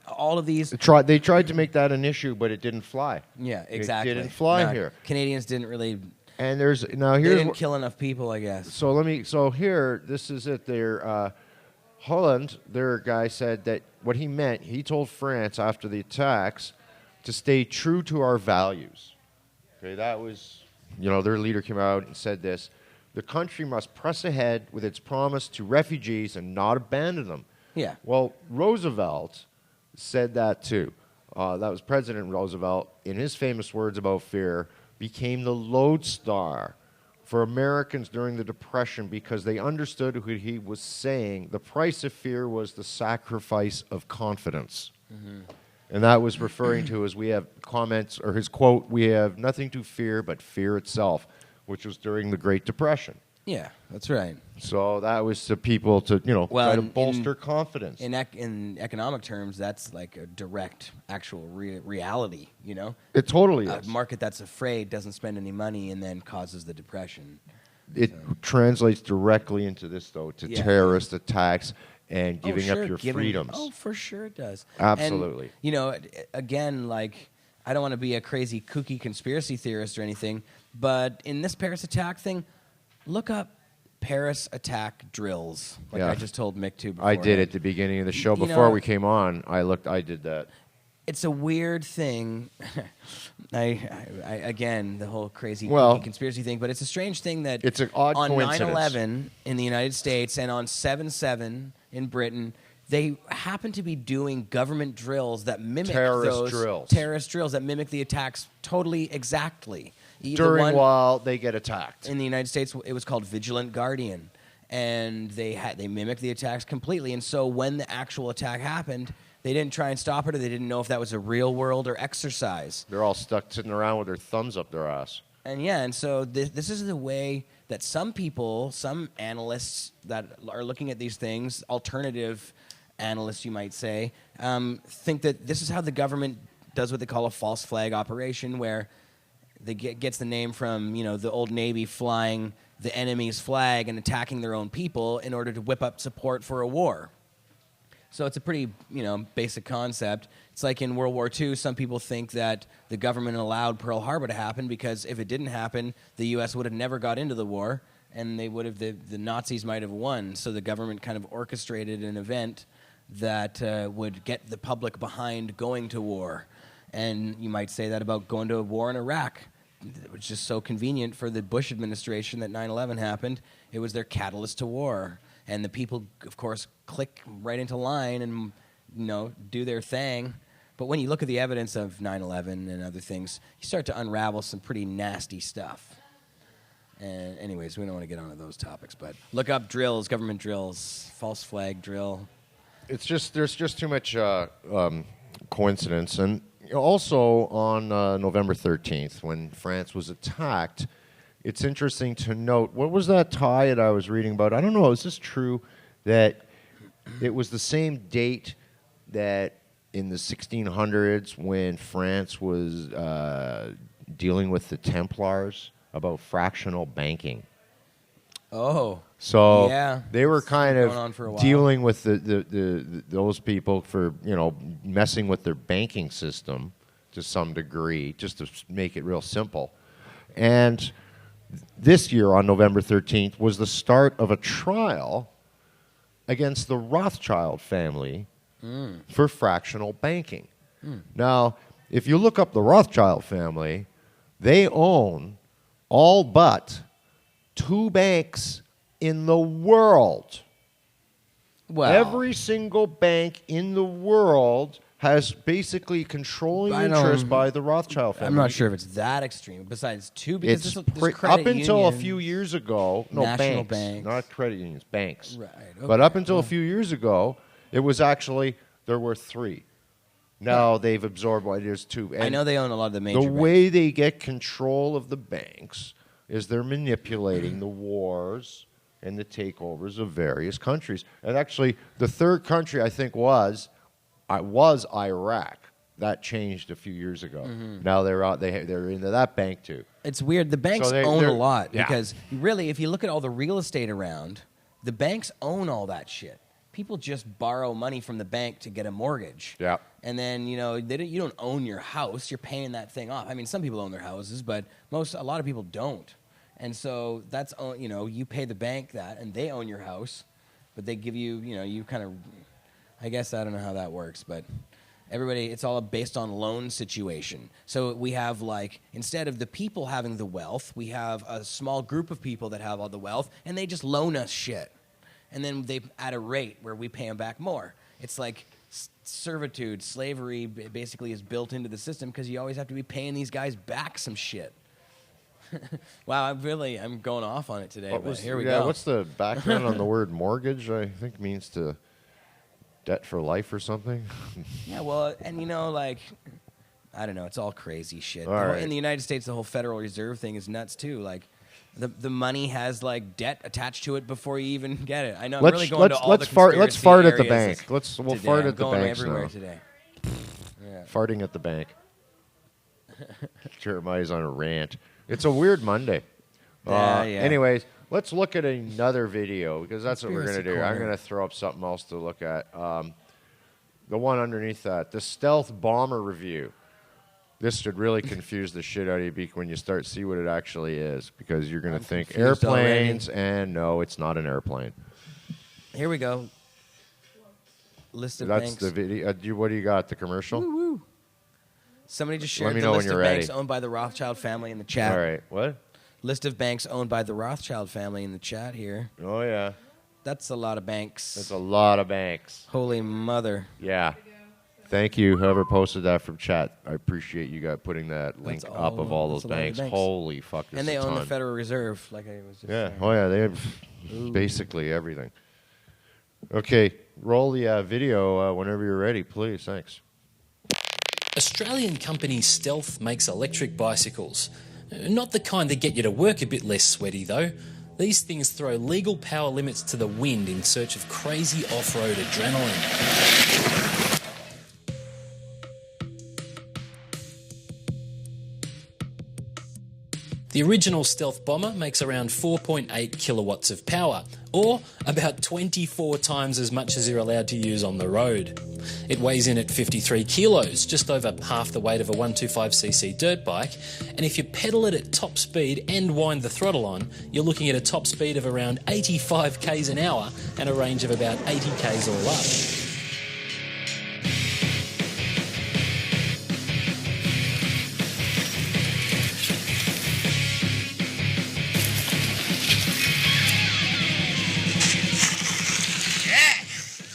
all of these... They tried to make that an issue, but it didn't fly. Yeah, exactly. It didn't fly here. Canadians didn't really... And they didn't kill enough people, I guess. So here, this is it. Holland, their guy, said that what he meant, he told France after the attacks to stay true to our values. Okay, that was, their leader came out and said this. The country must press ahead with its promise to refugees and not abandon them. Yeah. Well, Roosevelt said that too. That was President Roosevelt, in his famous words about fear, became the lodestar for Americans during the Depression because they understood what he was saying. The price of fear was the sacrifice of confidence. Mm-hmm. And that was referring to, as we have comments, or his quote, we have nothing to fear but fear itself, which was during the Great Depression. Yeah, that's right. So that was to people to, try to bolster confidence. In economic terms, that's like a direct, actual reality, It totally is. is. A market that's afraid doesn't spend any money and then causes the depression. It translates directly into this, though, to terrorist attacks and giving up your freedoms. Oh, for sure it does. Absolutely. And, again, I don't want to be a crazy, kooky conspiracy theorist or anything, but in this Paris attack thing, look up Paris attack drills. Like Yeah. I just told Mick too before. I did at the beginning of the show. You Before know- we came on, I did that. It's a weird thing. I again, the whole crazy Well- conspiracy thing, but it's a strange thing that It's an odd on coincidence. 9/11 in the United States and on 7/7 in Britain, they happen to be doing government drills that mimic Terrorist drills. terrorist drills that mimic the attacks totally exactly. The During one while they get attacked. in the United States, it was called Vigilant Guardian, and they mimicked the attacks completely. And so when the actual attack happened, they didn't try and stop it, or they didn't know if that was a real world or exercise. They're all stuck sitting around with their thumbs up their ass. And so this is the way that some people, some analysts that are looking at these things, alternative analysts, you might say, think that this is how the government does what they call a false flag operation, where they gets the name from the old Navy flying the enemy's flag and attacking their own people in order to whip up support for a war. So it's a pretty, basic concept. It's like in World War II, some people think that the government allowed Pearl Harbor to happen because if it didn't happen, the U.S. would have never got into the war, and they would have the Nazis might have won. So the government kind of orchestrated an event that would get the public behind going to war. And you might say that about going to a war in Iraq. It was just so convenient for the Bush administration that 9/11 happened. It was their catalyst to war. And the people, of course, click right into line and, do their thing. But when you look at the evidence of 9/11 and other things, you start to unravel some pretty nasty stuff. And anyways, we don't want to get onto those topics. But look up drills, government drills, false flag drill. It's just there's just too much coincidence. And also on November 13th, when France was attacked, it's interesting to note, what was that tie that I was reading about? I don't know, is this true that it was the same date that in the 1600s when France was dealing with the Templars about fractional banking? Oh. So yeah. they were kind Going on of for a while. dealing with those people for, messing with their banking system to some degree, just to make it real simple. And this year, on November 13th, was the start of a trial against the Rothschild family for fractional banking. Now, if you look up the Rothschild family, they own all but 2 banks in the world. Wow. Every single bank in the world has basically controlling interest by the Rothschild family. I'm not sure if it's that extreme. Besides 2, because It's there's up credit until a unions, few years ago. No, national banks, not credit unions, banks. Right. But okay. up until a few years ago, it was actually there were 3. Now they've absorbed. Well, there's 2. And I know they own a lot of the major the banks. way they get control of the banks is they're manipulating the wars and the takeovers of various countries. And actually, the third country I think was Iraq. That changed a few years ago. Now they're out. They're into that bank too. It's weird. The banks So own they're- a lot yeah. because really, if you look at all the real estate around, the banks own all that shit. People just borrow money from the bank to get a mortgage. Yeah. And then, you don't own your house. You're paying that thing off. I mean, some people own their houses, but a lot of people don't. And so that's, you pay the bank that, and they own your house, but they give you, you kind of, I guess I don't know how that works, but everybody, it's all based on loan situation. So we have, instead of the people having the wealth, we have a small group of people that have all the wealth, and they just loan us shit. And then they at a rate where we pay them back more. It's like servitude, slavery basically is built into the system because you always have to be paying these guys back some shit. Wow, I'm going off on it today, but here we go. What's the background on the word mortgage? I think means to debt for life or something. Yeah, well, and I don't know, it's all crazy shit. All right. In the United States, the whole Federal Reserve thing is nuts too. The money has debt attached to it before you even get it. I know I'm really going to all the conspiracy let's fart at the areas bank. We'll today. fart I'm at the going banks everywhere now. today. Yeah. Farting at the bank. Jeremiah's on a rant. It's a weird Monday. Yeah. Anyways, let's look at another video because that's what we're going to do. Conspiracy I'm corner. going to throw up something else to look at. The one underneath that, the stealth bomber review. This should really confuse the shit out of you when you start see what it actually is, because you're going to think confused airplanes, and no, it's not an airplane. Here we go. List of That's banks. the video. What do you got? The commercial? Woo-woo. Somebody just shared me the know when list of you're banks ready. owned by the Rothschild family in the chat. All right. What? List of banks owned by the Rothschild family in the chat here. Oh, yeah. That's a lot of banks. That's a lot of banks. Holy mother. Yeah. Thank you, whoever posted that from chat. I appreciate you guys putting that link That's up of all that's those a lot of banks. banks. Holy fuck, And they own the Federal Reserve, like I was just Yeah. saying. Oh, yeah. They have basically everything. Okay. Roll the video whenever you're ready, please. Thanks. Australian company Stealth makes electric bicycles. Not the kind that get you to work a bit less sweaty, though. These things throw legal power limits to the wind in search of crazy off-road adrenaline. The original Stealth Bomber makes around 4.8 kilowatts of power, or about 24 times as much as you're allowed to use on the road. It weighs in at 53 kilos, just over half the weight of a 125cc dirt bike, and if you pedal it at top speed and wind the throttle on, you're looking at a top speed of around 85 k's an hour and a range of about 80 k's all up.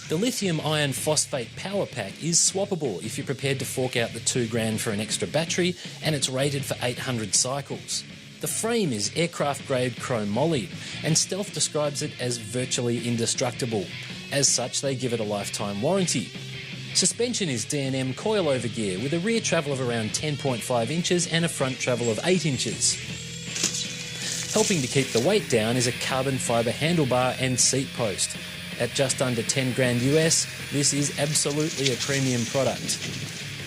The lithium iron phosphate power pack is swappable if you're prepared to fork out the $2,000 for an extra battery, and it's rated for 800 cycles. The frame is aircraft grade chrome moly, and Stealth describes it as virtually indestructible. As such, they give it a lifetime warranty. Suspension is D&M coilover gear with a rear travel of around 10.5 inches and a front travel of 8 inches. Helping to keep the weight down is a carbon fibre handlebar and seat post. At just under $10,000 US, this is absolutely a premium product.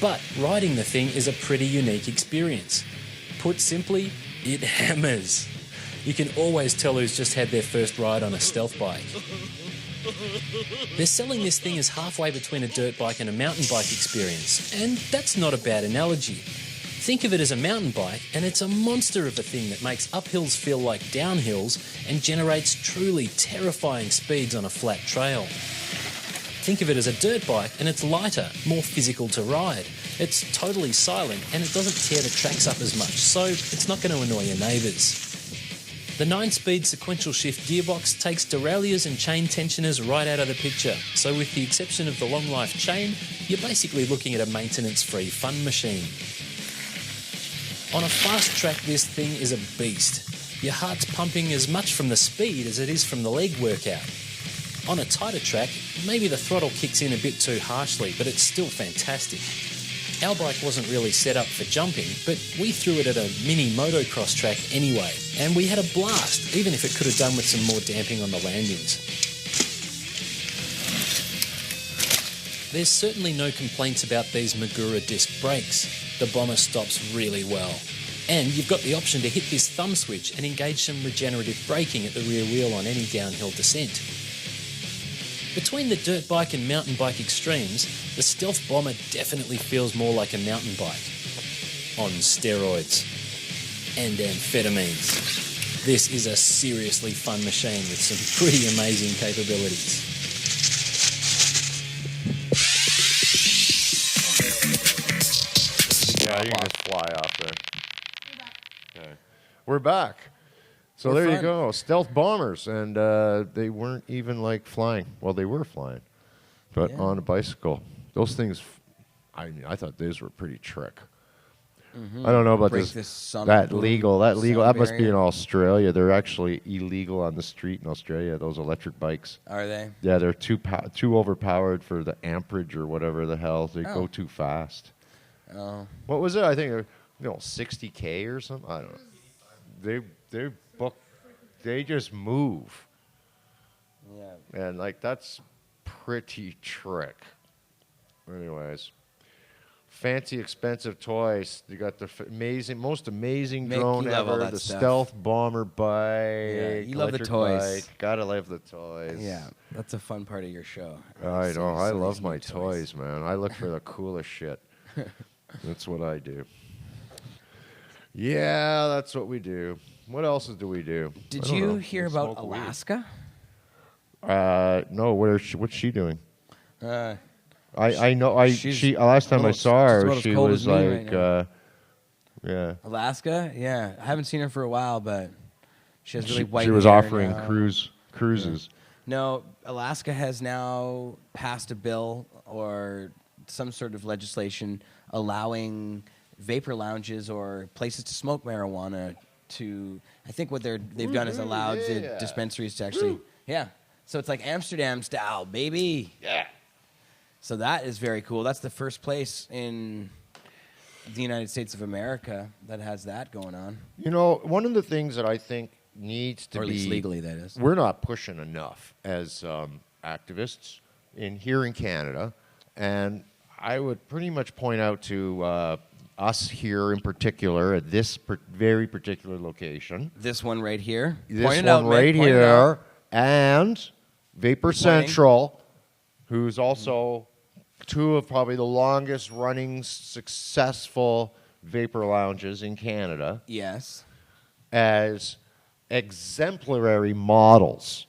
But riding the thing is a pretty unique experience. Put simply, it hammers. You can always tell who's just had their first ride on a Stealth bike. They're selling this thing as halfway between a dirt bike and a mountain bike experience, and that's not a bad analogy. Think of it as a mountain bike, and it's a monster of a thing that makes uphills feel like downhills and generates truly terrifying speeds on a flat trail. Think of it as a dirt bike, and it's lighter, more physical to ride. It's totally silent, and it doesn't tear the tracks up as much, so it's not going to annoy your neighbours. The 9-speed sequential shift gearbox takes derailleurs and chain tensioners right out of the picture, so with the exception of the long life chain, you're basically looking at a maintenance-free fun machine. On a fast track, this thing is a beast. Your heart's pumping as much from the speed as it is from the leg workout. On a tighter track, maybe the throttle kicks in a bit too harshly, but it's still fantastic. Our bike wasn't really set up for jumping, but we threw it at a mini motocross track anyway, and we had a blast, even if it could have done with some more damping on the landings. There's certainly no complaints about these Magura disc brakes. The Bomber stops really well. And you've got the option to hit this thumb switch and engage some regenerative braking at the rear wheel on any downhill descent. Between the dirt bike and mountain bike extremes, the Stealth Bomber definitely feels more like a mountain bike. On steroids. And amphetamines. This is a seriously fun machine with some pretty amazing capabilities. Yeah, you can just fly off there. Okay. We're back. So We're there you fun. go. Stealth bombers. And they weren't even like flying. Well, they were flying, but Yeah. on a bicycle. Those things, I thought those were pretty trick. Mhm. I don't know about Break this. this sun- That legal. That sound must be barrier. in Australia. They're actually illegal on the street in Australia. Those electric bikes. Are they? Yeah, they're too overpowered for the amperage or whatever the hell. They Oh. go too fast. Oh. What was it? I think 60K or something. I don't know. They just move, Yeah. and like that's pretty trick. Anyways, fancy expensive toys. You got the most amazing Make drone you love all ever. that The stuff. Stealth bomber bike. Yeah, you love the electric toys. bike. Gotta love the toys. Yeah, that's a fun part of your show. I know. I Some of love these my new toys, man. I look for the coolest shit. That's what I do. Yeah, that's what we do. What else do we do? Did I don't you know. hear We about smoke weed. Alaska? No. What's she doing? I know. she's She last time I almost- saw she's her, about as she cold was as me right like, now. yeah. Alaska? Yeah. I haven't seen her for a while, but she has really white She was hair offering now. cruises. No, Alaska has now passed a bill or some sort of legislation allowing vapor lounges or places to smoke marijuana to. I think what they've done is allowed the dispensaries to actually. Yeah. So it's like Amsterdam style, baby. Yeah. So that is very cool. That's the first place in the United States of America that has that going on. You know, one of the things that I think needs to Or at be least legally, that is. We're not pushing enough as activists here in Canada, and I would pretty much point out to us here in particular at this very particular location. This one right here. This Point it one out, Mick. right Point it here, out. and Vapor You're pointing. Central, who's also two of probably the longest running successful vapor lounges in Canada. Yes. As exemplary models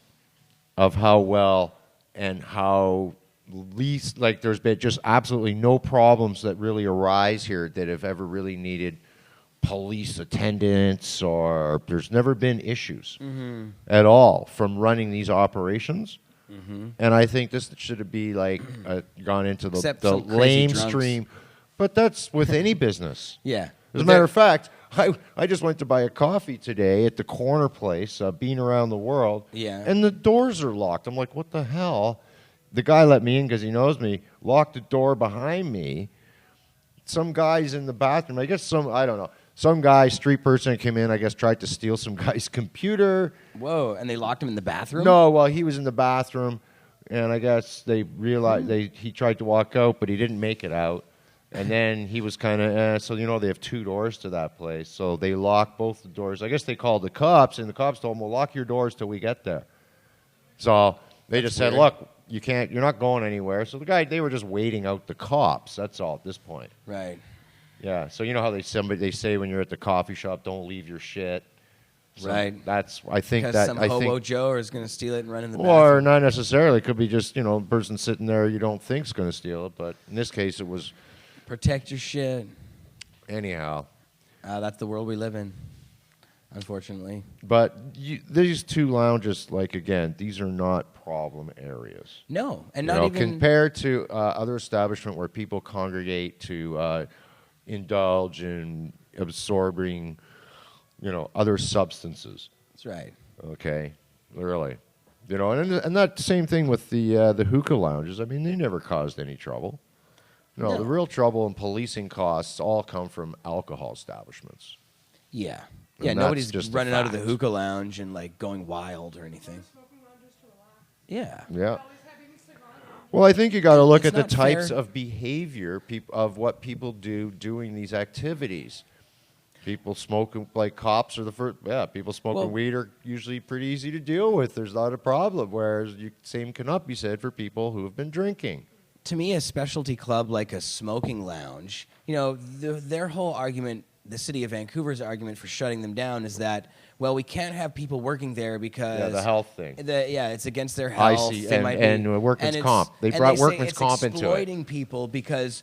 of how well and how least, like, there's been just absolutely no problems that really arise here that have ever really needed police attendance, or there's never been issues at all from running these operations. And I think this should be like gone into the Except some crazy lamestream, but that's with any business. Yeah. As a matter of fact, I just went to buy a coffee today at the corner place, Bean Around the World, and the doors are locked. I'm like, what the hell? The guy let me in because he knows me, locked the door behind me. Some guy's in the bathroom. I guess I don't know. Some guy, street person came in, I guess, tried to steal some guy's computer. Whoa, and they locked him in the bathroom? No, well, he was in the bathroom, and I guess they realized he tried to walk out, but he didn't make it out. And then he was kind of, so, you know, they have two doors to that place. So they locked both the doors. I guess they called the cops, and the cops told them, well, lock your doors till we get there. So they just said, look, you're not going anywhere. So they were just waiting out the cops. That's all at this point. Right. Yeah. So you know how they say when you're at the coffee shop, don't leave your shit. So right. I think because that some hobo Joe is going to steal it and run in the bathroom. Or not necessarily. It could be just, a person sitting there you don't think's going to steal it. But in this case, it was. Protect your shit. Anyhow. That's the world we live in, unfortunately. But these two lounges, again, these are not problem areas. No, and not even compared to other establishments where people congregate to indulge in absorbing, other substances. That's right. Okay, really, and that same thing with the hookah lounges. I mean, they never caused any trouble. No, the real trouble and policing costs all come from alcohol establishments. Yeah. And Yeah, nobody's just running out of the fact. hookah lounge and going wild or anything. Yeah. Yeah. Well, I think you got to look It's at the not types fair. of behavior of what people do doing these activities. People smoking, like cops are the first. Yeah, people smoking weed are usually pretty easy to deal with. There's not a problem. Whereas same cannot be said for people who have been drinking. To me, a specialty club like a smoking lounge, their whole argument, the city of Vancouver's argument for shutting them down is that, well, we can't have people working there because the health thing. It's against their health. I see, They might and workman's comp. They brought workman's comp into it. It's exploiting people because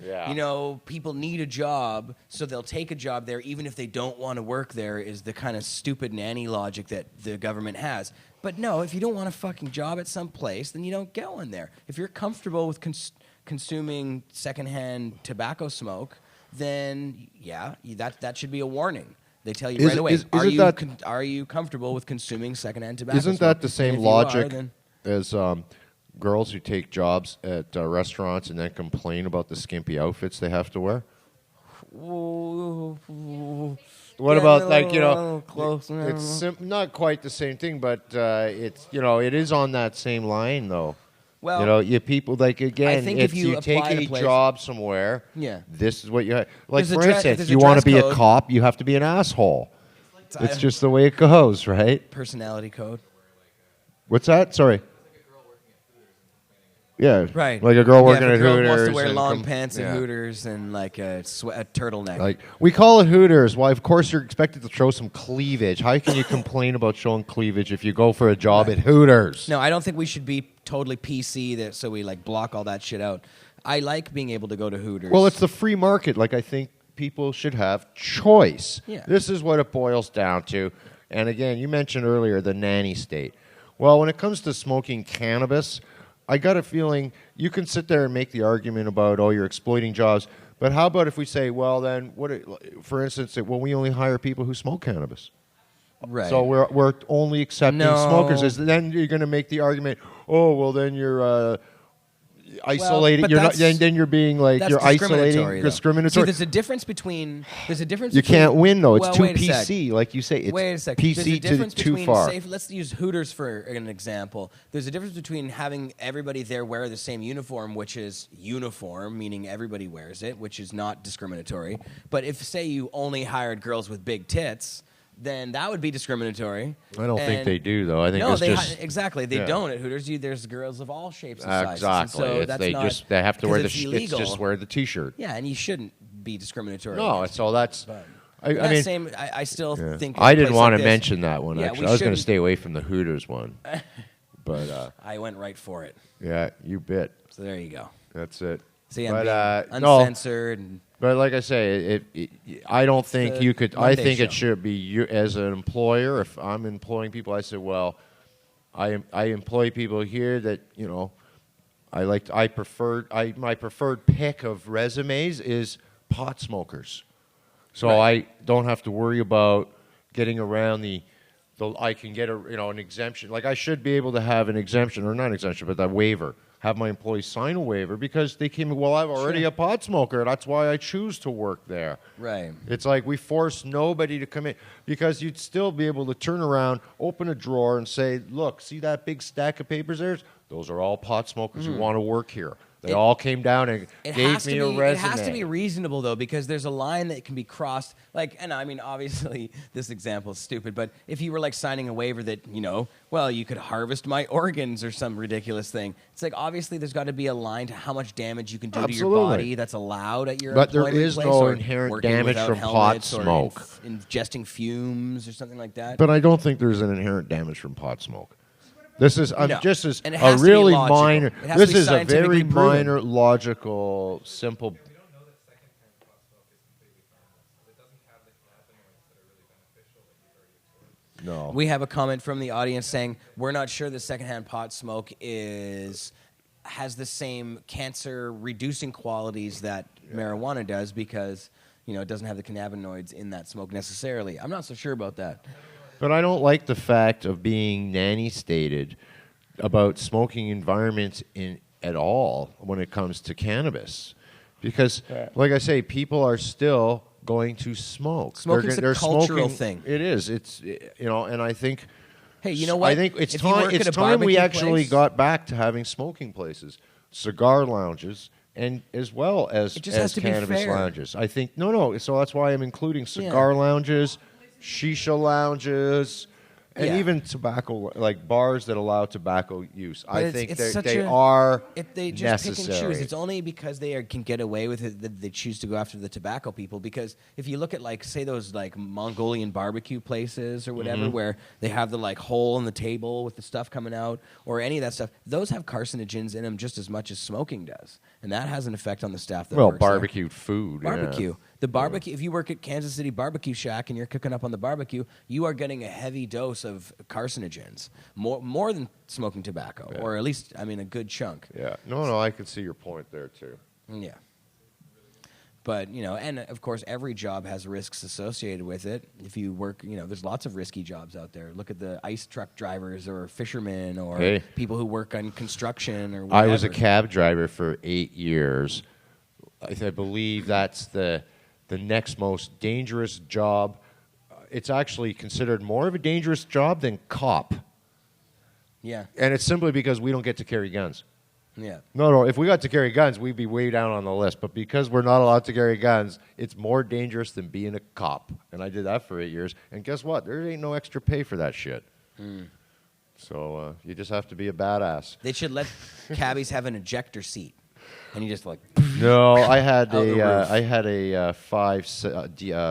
people need a job, so they'll take a job there even if they don't want to work there. Is the kind of stupid nanny logic that the government has. But no, if you don't want a fucking job at some place, then you don't go in there. If you're comfortable with consuming secondhand tobacco smoke, then that should be a warning. They tell you right away. Are you comfortable with consuming secondhand tobacco? Isn't smoke? that the same And if you logic are, as girls who take jobs at restaurants and then complain about the skimpy outfits they have to wear? What about close? It's not quite the same thing, but it's it is on that same line though. Well, people again. think if if you take apply to a place- job somewhere, Yeah. this is what you have. Like There's a for dre- instance, there's a you want to dress be a code. cop, you have to be an asshole. It's just the way it goes, right? Personality code. What's that? Sorry. Yeah, Right. like a girl working if a at girl Hooters. wants to wear and long com- pants at yeah. Hooters and like a turtleneck. Like we call it Hooters. Why? Of course, you're expected to show some cleavage. How can you complain about showing cleavage if you go for a job at Hooters? No, I don't think we should be totally PC so we like block all that shit out. I like being able to go to Hooters. Well, it's the free market. Like, I think people should have choice. Yeah. This is what it boils down to. And again, you mentioned earlier the nanny state. Well, when it comes to smoking cannabis, I got a feeling you can sit there and make the argument about, oh, you're exploiting jobs. But how about if we say, well, then, for instance, well, we only hire people who smoke cannabis. Right. So we're only accepting No. smokers. Then you're going to make the argument, oh, well, then you're isolating. but You're not. that's- Then you're being like That's you're isolating. discriminatory, though. Discriminatory. See, there's a difference between. You can't win though. It's well, too wait a sec. PC, like you say. It's wait a second. There's a PC difference too between, far. Say, let's use Hooters for an example. There's a difference between having everybody there wear the same uniform, which is uniform, meaning everybody wears it, which is not discriminatory. But if, say, you only hired girls with big tits, then that would be discriminatory. I don't think they do though. I think no, it's just exactly. They yeah. don't at Hooters. There's girls of all shapes and sizes. And Exactly. so It's- that's they not, just they have to wear the. because it's illegal. It's just wear the T-shirt. Yeah, and you shouldn't be discriminatory. No, against so that's. But I that mean, same, I still yeah. think. I a didn't place want like to this- mention that one. Yeah, Actually, we I was going to shouldn't- stay away from the Hooters one. But I went right for it. yeah, you bet. So there you go. That's it. See, but, I'm no, uncensored. And but like I say, I don't think the you could. I Monday think it show. should be you as an employer. If I'm employing people, I say, well, I employ people here that my preferred pick of resumes is pot smokers, so I don't have to worry about getting around I can get an exemption. Like I should be able to have an exemption, or not an exemption, but a waiver. Have my employees sign a waiver because they came in, well, I'm already a pot smoker. That's why I choose to work there. Right. It's like we force nobody to come in because you'd still be able to turn around, open a drawer, and say, look, see that big stack of papers there? Those are all pot smokers who want to work here. They all came down and gave me a resume. It has to be reasonable, though, because there's a line that can be crossed. Like, and I mean, obviously, this example is stupid, but if you were like signing a waiver that, well, you could harvest my organs or some ridiculous thing, it's like obviously there's got to be a line to how much damage you can do to your body that's allowed at your But there employment is place, no or inherent working damage without from pot helmets or smoke. Ingesting fumes or something like that. But I don't think there's an inherent damage from pot smoke. This is No. just as And it a has to be really logical. minor. It has to This be is a very scientifically proven. minor, logical, simple. No. We have a comment from the audience saying we're not sure that secondhand pot smoke has the same cancer reducing qualities that marijuana does because it doesn't have the cannabinoids in that smoke necessarily. I'm not so sure about that. But I don't like the fact of being nanny stated about smoking environments at all when it comes to cannabis, because, like I say, people are still going to smoke. Smoking's they're a cultural smoking. thing. It is. It's and I think. Hey, you know what? I think it's If you time. work It's at a time we barbecue actually place- got back to having smoking places, cigar lounges, and as well as It just has to be cannabis fair. lounges. I think no. So that's why I'm including cigar lounges, shisha lounges, and Yeah. even tobacco, like bars that allow tobacco use. But I think it's such they a- are If they just pick and necessary. choose, it's only because they can get away with it that they choose to go after the tobacco people. Because if you look at say those Mongolian barbecue places or whatever, Mm-hmm. where they have the hole in the table with the stuff coming out, or any of that stuff, those have carcinogens in them just as much as smoking does, and that has an effect on the staff that well, works there. barbecued food. Barbecue. Yeah. The barbecue. If you work at Kansas City Barbecue Shack and you're cooking up on the barbecue, you are getting a heavy dose of carcinogens, more than smoking tobacco, or at least a good chunk. Yeah. No. I can see your point there too. Yeah. But and of course, every job has risks associated with it. If you work, there's lots of risky jobs out there. Look at the ice truck drivers, or fishermen, or Hey. people who work on construction, or whatever. I was a cab driver for 8 years. I believe that's the next most dangerous job. It's actually considered more of a dangerous job than cop. Yeah. And it's simply because we don't get to carry guns. Yeah. No. If we got to carry guns, we'd be way down on the list. But because we're not allowed to carry guns, it's more dangerous than being a cop. And I did that for 8 years. And guess what? There ain't no extra pay for that shit. So you just have to be a badass. They should let cabbies have an ejector seat, and you just like. No, I had Out the roof. I had a 5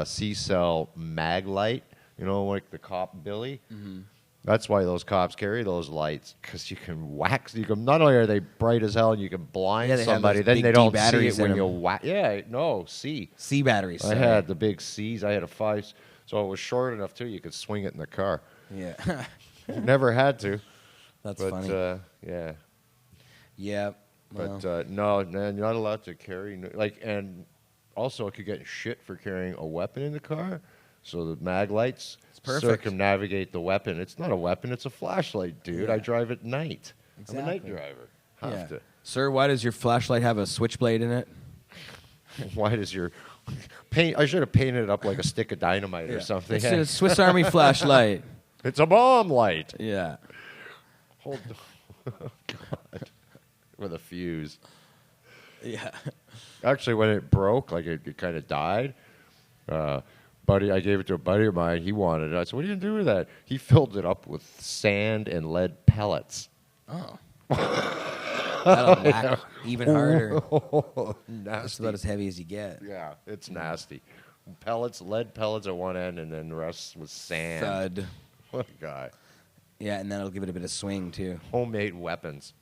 C-cell mag light. You know, like the cop Billy. Mm-hmm. That's why those cops carry those lights, because you can wax. You can not only are they bright as hell, and you can blind Yeah, they have somebody. those Then big they D don't see it batteries in when you them. whack. Yeah, no C batteries. I sorry. had the big C's. I had a 5, so it was short enough too. You could swing it in the car. Yeah. Never had to. That's but, funny. Yeah. Yeah. But well. no, man, you're not allowed to carry and also it could get shit for carrying a weapon in the car. So the mag lights perfect. circumnavigate the weapon. It's not a weapon; it's a flashlight, dude. Yeah. I drive at night. Exactly. I'm a night driver. Have to. Sir, why does your flashlight have a switchblade in it? Why does your paint? I should have painted it up like a stick of dynamite or something. It's a Swiss Army flashlight. It's a bomb light. Yeah. Hold. Oh, God. With a fuse. Yeah. Actually, when it broke, like it kind of died. I gave it to a buddy of mine. He wanted it. I said, "What are you gonna do with that?" He filled it up with sand and lead pellets. Oh. That'll whack even harder. Nasty. That's about as heavy as you get. Yeah, it's nasty. Pellets, lead pellets at one end, and then the rest was sand. Thud. What a guy. Yeah, and that'll give it a bit of swing too. Homemade weapons.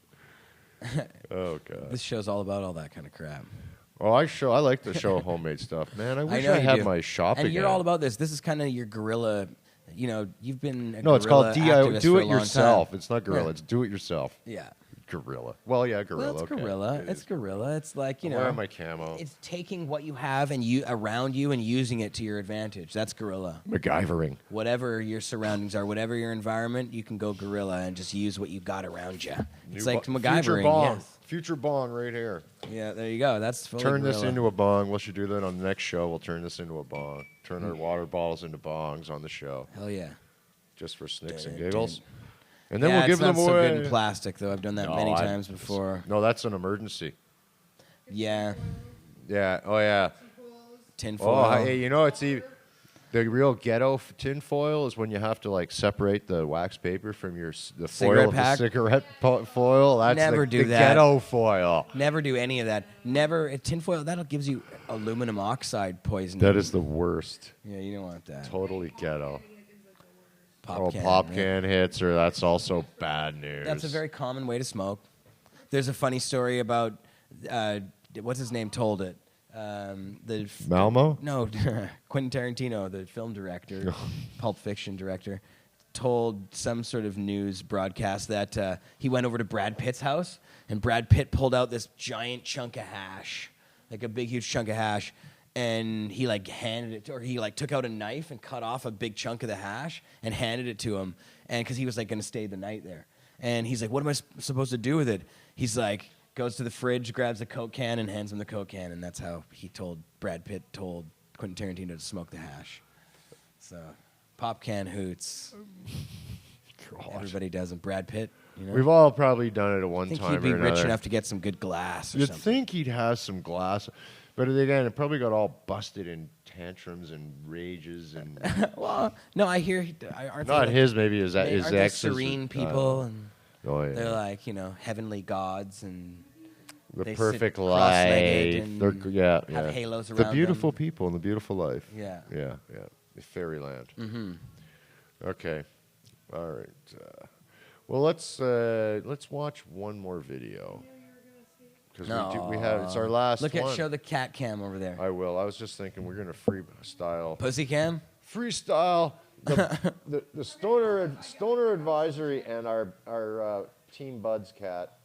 Oh God. This show's all about all that kind of crap. Oh, I like to show homemade stuff, man. I wish know I you had do. my shop and again. you're all about this. This is kind of your guerrilla. You know, you've been a No, it's called guerrilla activist do for it a long yourself. time. It's not guerrilla. Yeah. It's do it yourself. Yeah. Guerrilla. Well, yeah, guerrilla. Well, it's okay. guerrilla. It It's is. guerrilla. It's like, you know. Where am I camo? It's taking what you have and you around you and using it to your advantage. That's guerrilla. MacGyvering. Whatever your surroundings are, whatever your environment, you can go guerrilla and just use what you got around you. It's like Future MacGyvering. bong. Yes. Future bong right here. Yeah, there you go. That's fully Turn this guerrilla. into a bong. We should do that on the next show. We'll turn this into a bong. Turn our water bottles into bongs on the show. Hell yeah. Just for snicks and Dun, giggles. dun. And then Yeah, we'll give it's not them so away. good in plastic, though. I've done that many times before. No, that's an emergency. Yeah. Yeah. Oh, yeah. Tinfoil. Oh, hey, you know, it's the real ghetto tinfoil is when you have to like separate the wax paper from the foil Cigarette of pack? the cigarette foil. That's Never the do that. ghetto foil. Never do any of that. Never. Tinfoil, that gives you aluminum oxide poisoning. That is the worst. Yeah, you don't want that. Totally ghetto. Pop can, pop right? can hits, or that's also bad news. That's a very common way to smoke. There's a funny story about what's his name told it. Malmo? No, Quentin Tarantino, the film director, Pulp Fiction director, told some sort of news broadcast that he went over to Brad Pitt's house, and Brad Pitt pulled out this giant chunk of hash, like a big, huge chunk of hash, and he like handed it to, or he like took out a knife and cut off a big chunk of the hash and handed it to him, and because he was like going to stay the night there, and he's like, "What am I supposed to do with it?" He's like, goes to the fridge, grabs a Coke can, and hands him the Coke can, and that's how Brad Pitt told Quentin Tarantino to smoke the hash. So, pop can hoots. God. Everybody does them. Brad Pitt, you know. We've all probably done it at one I think time he'd be or rich another. enough to get some good glass or You'd something. think he'd have some glass, but again, it probably got all busted in tantrums and rages and. Well, no, I hear. Aren't they Not like- his, maybe his aren't they ex's. serene people, and Oh yeah. they're like, you know, heavenly gods, and The they sit perfect cross-legged life. and They're, yeah, have yeah. halos The around beautiful them. people and the beautiful life. Yeah. Yeah, yeah. The fairyland. Mm-hmm. Okay. All right. Well, let's watch one more video. Because we have it's our last Look one. show the cat cam over there. I will. I was just thinking we're gonna freestyle. Pussy cam. Freestyle. The stoner advisory and our Team Buds cat.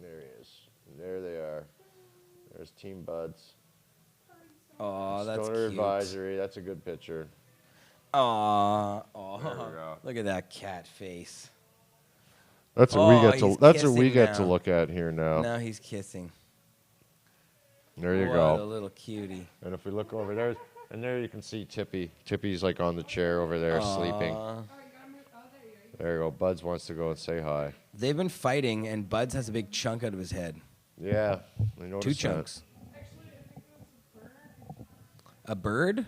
There he is. There they are. There's Team Buds. Oh, that's Stoner cute. advisory. That's a good picture. Aw, There we go. look at that cat face. That's what we get to. he's That's what we kissing get to now. look at here now. Now he's kissing. There you What go. a little cutie. And if we look over there, and there you can see Tippy. Tippy's like on the chair over there sleeping. Aw. There you go. Buds wants to go and say hi. They've been fighting, and Buds has a big chunk out of his head. Yeah, I noticed 2 that. chunks. A bird?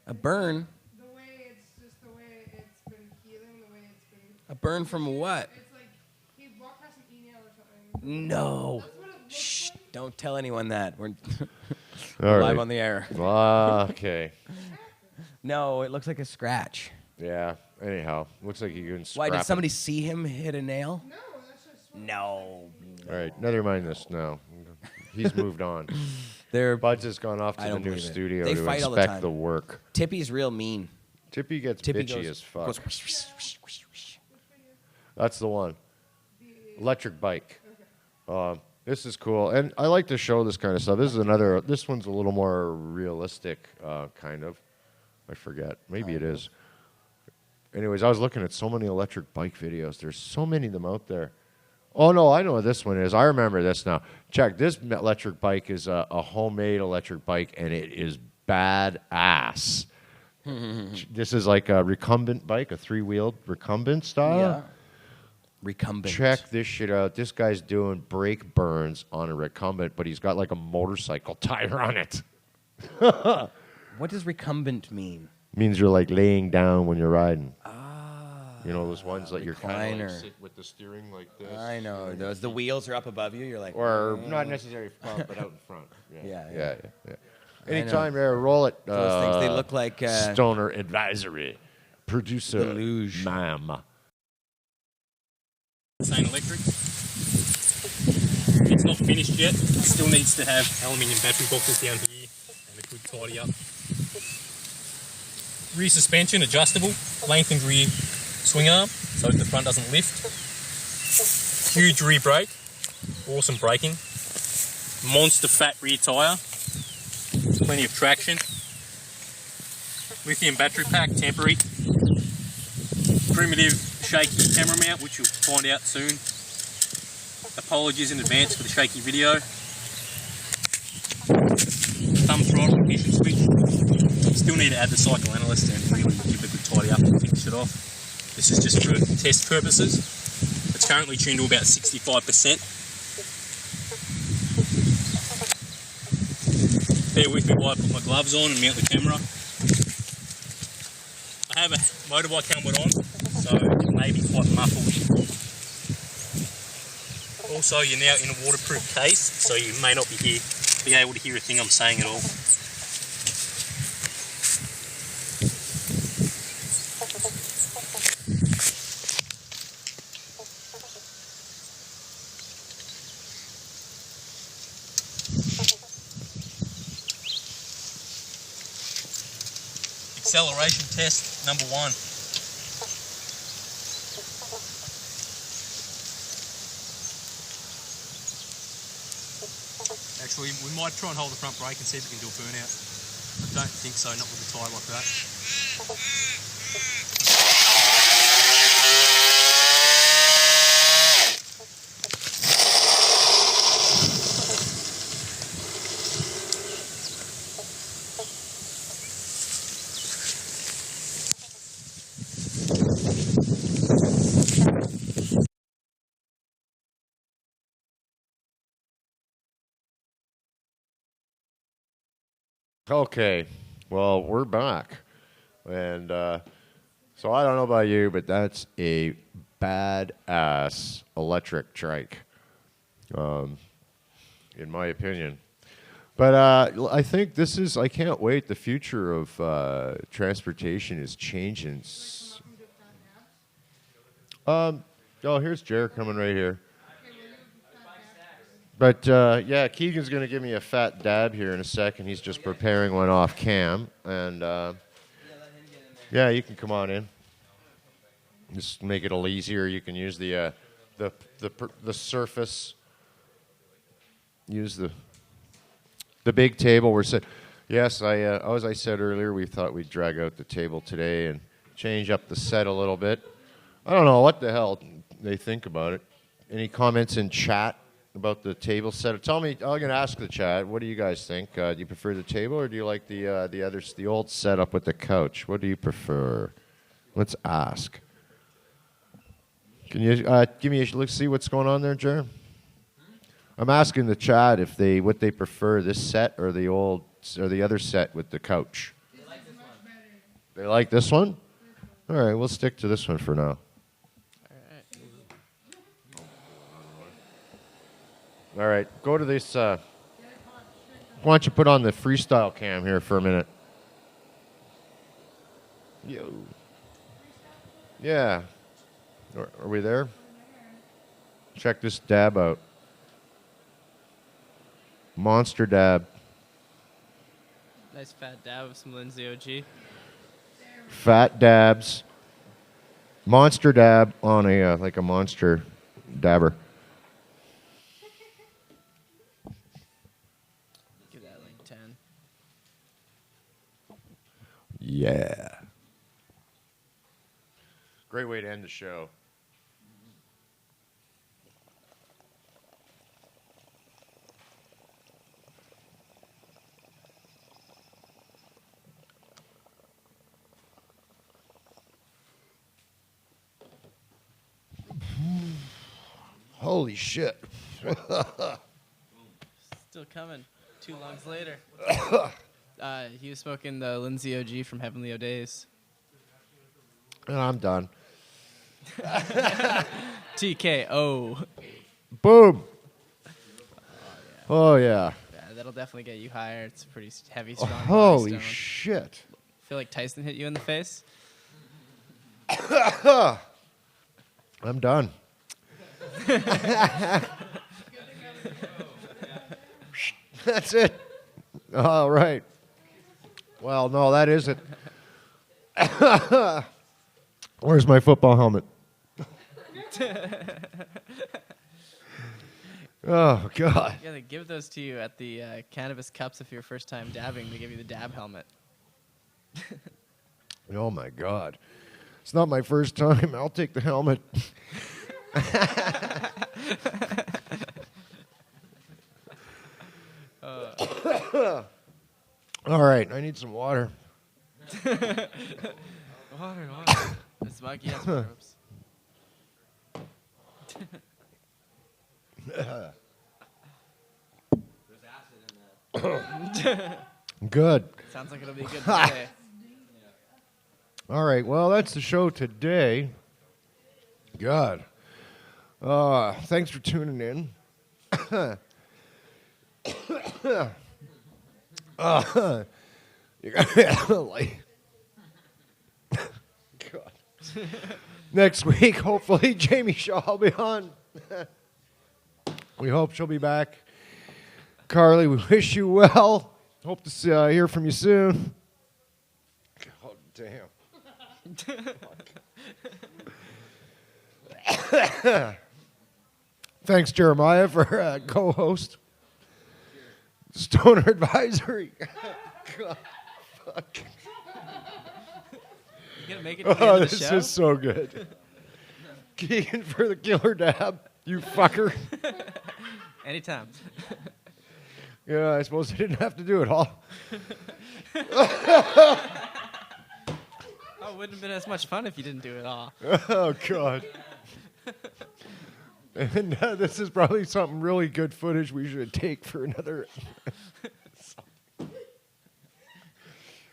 A burn? The way it's just the way it's been healing, the way it's been. A Burn from what? It's like he walked past an email or something. No. That's what it looks Shh. like. Don't tell anyone that. We're All live right. on the air. Okay. No, it looks like a scratch. Yeah. Anyhow, looks like you can scrap Why, did it. somebody see him hit a nail? No, that's just. No. All right, never mind this now. He's moved on. They're Bud's has gone off to I the don't new believe it. studio They to fight all the inspect time. the work. Tippy's real mean. Tippy gets Tippy bitchy goes, as fuck. goes That's the one. Electric bike. This is cool, and I like to show this kind of stuff. This is another. This one's a little more realistic, kind of. I forget. Maybe it is. Anyways, I was looking at so many electric bike videos. There's so many of them out there. Oh, no, I know what this one is. I remember this now. Check, this electric bike is a homemade electric bike, and it is badass. This is like a recumbent bike, a three-wheeled recumbent style. Yeah. Recumbent. Check this shit out. This guy's doing brake burns on a recumbent, but he's got like a motorcycle tire on it. What does recumbent mean? Means you're like laying down when you're riding. You know, those ones that you're kind of recliner. like sit with the steering like this. I know. Those, the wheels are up above you. You're like... Or not necessarily front, but out in front. Yeah. Anytime there, roll it. Those things, they look like... Stoner Advisory. Producer, Deluge. ma'am. St. Electric. It's not finished yet. It still needs to have aluminium battery boxes down here and a good tidy up. Rear suspension adjustable, lengthened rear swing arm so the front doesn't lift. Huge rear brake, awesome braking. Monster fat rear tyre, plenty of traction. Lithium battery pack, temporary. Primitive shaky camera mount, which you'll find out soon. Apologies in advance for the shaky video. Thumb throttle ignition switch. Still need to add the cycle analyst and really give it a good tidy up and finish it off. This is just for test purposes. It's currently tuned to about 65%. Bear with me while I put my gloves on and mount the camera. I have a motorbike helmet on, so it may be quite muffled. Also, you're now in a waterproof case, so you may not be able to hear a thing I'm saying at all. Acceleration test number 1. Actually, we might try and hold the front brake and see if we can do a burnout. I don't think so, not with a tyre like that. Okay, well, we're back. And so I don't know about you, but that's a badass electric trike, in my opinion. But I think this is, I can't wait. The future of transportation is changing. Oh, here's Jared coming right here. But, yeah, Keegan's going to give me a fat dab here in a second. He's just preparing one off cam. And, yeah, you can come on in. Just make it a little easier. You can use the surface. Use the big table. We're set. Yes, as I said earlier, we thought we'd drag out the table today and change up the set a little bit. I don't know what the hell they think about it. Any comments in chat about the table set? Tell me. I'm going to ask the chat. What do you guys think? Do you prefer the table or do you like the old setup with the couch? What do you prefer? Let's ask. Can you give me let's see what's going on there, Jer? I'm asking the chat if what they prefer, this set or the other set with the couch. They like this one? All right, we'll stick to this one for now. All right, go to this. Why don't you put on the freestyle cam here for a minute? Yo. Yeah. Are we there? Check this dab out. Monster dab. Nice fat dab of some Lindsay OG. Fat dabs. Monster dab on a like a monster dabber. Give that like 10. Yeah. Great way to end the show. Holy shit. Still coming. 2 lungs later. He was smoking the Lindsay OG from Heavenly O'Days. And I'm done. TKO. Boom. Oh, yeah. Yeah, that'll definitely get you higher. It's a pretty heavy, strong. Holy stone. shit. Feel like Tyson hit you in the face? I'm done. That's it. All right. Well, no, that isn't. Where's my football helmet? Oh, God. Yeah, they give those to you at the Cannabis Cups if you're first time dabbing. They give you the dab helmet. Oh, my God. It's not my first time. I'll take the helmet. All right, I need some water. Water. It's Mikey has ropes. Good. Sounds like it'll be good today. All right, well, that's the show today. God. Thanks for tuning in. You got like God. Next week, hopefully, Jamie Shaw will be on. We hope she'll be back. Carly, we wish you well. Hope to hear from you soon. God damn. Thanks, Jeremiah, for co-host. Stoner Advisory. God, fuck. You gonna make it to the end of the this show? is so good. Keegan for the killer dab, you fucker. Anytime. Yeah, I suppose I didn't have to do it all. Oh, it wouldn't have been as much fun if you didn't do it all. Oh, God. And this is probably something really good footage we should take for another.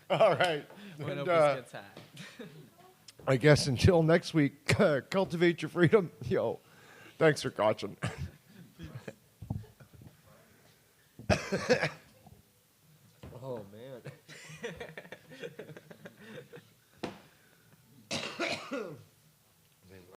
All right. When And, Opus gets high. I guess until next week, cultivate your freedom. Yo, thanks for watching. Oh, man.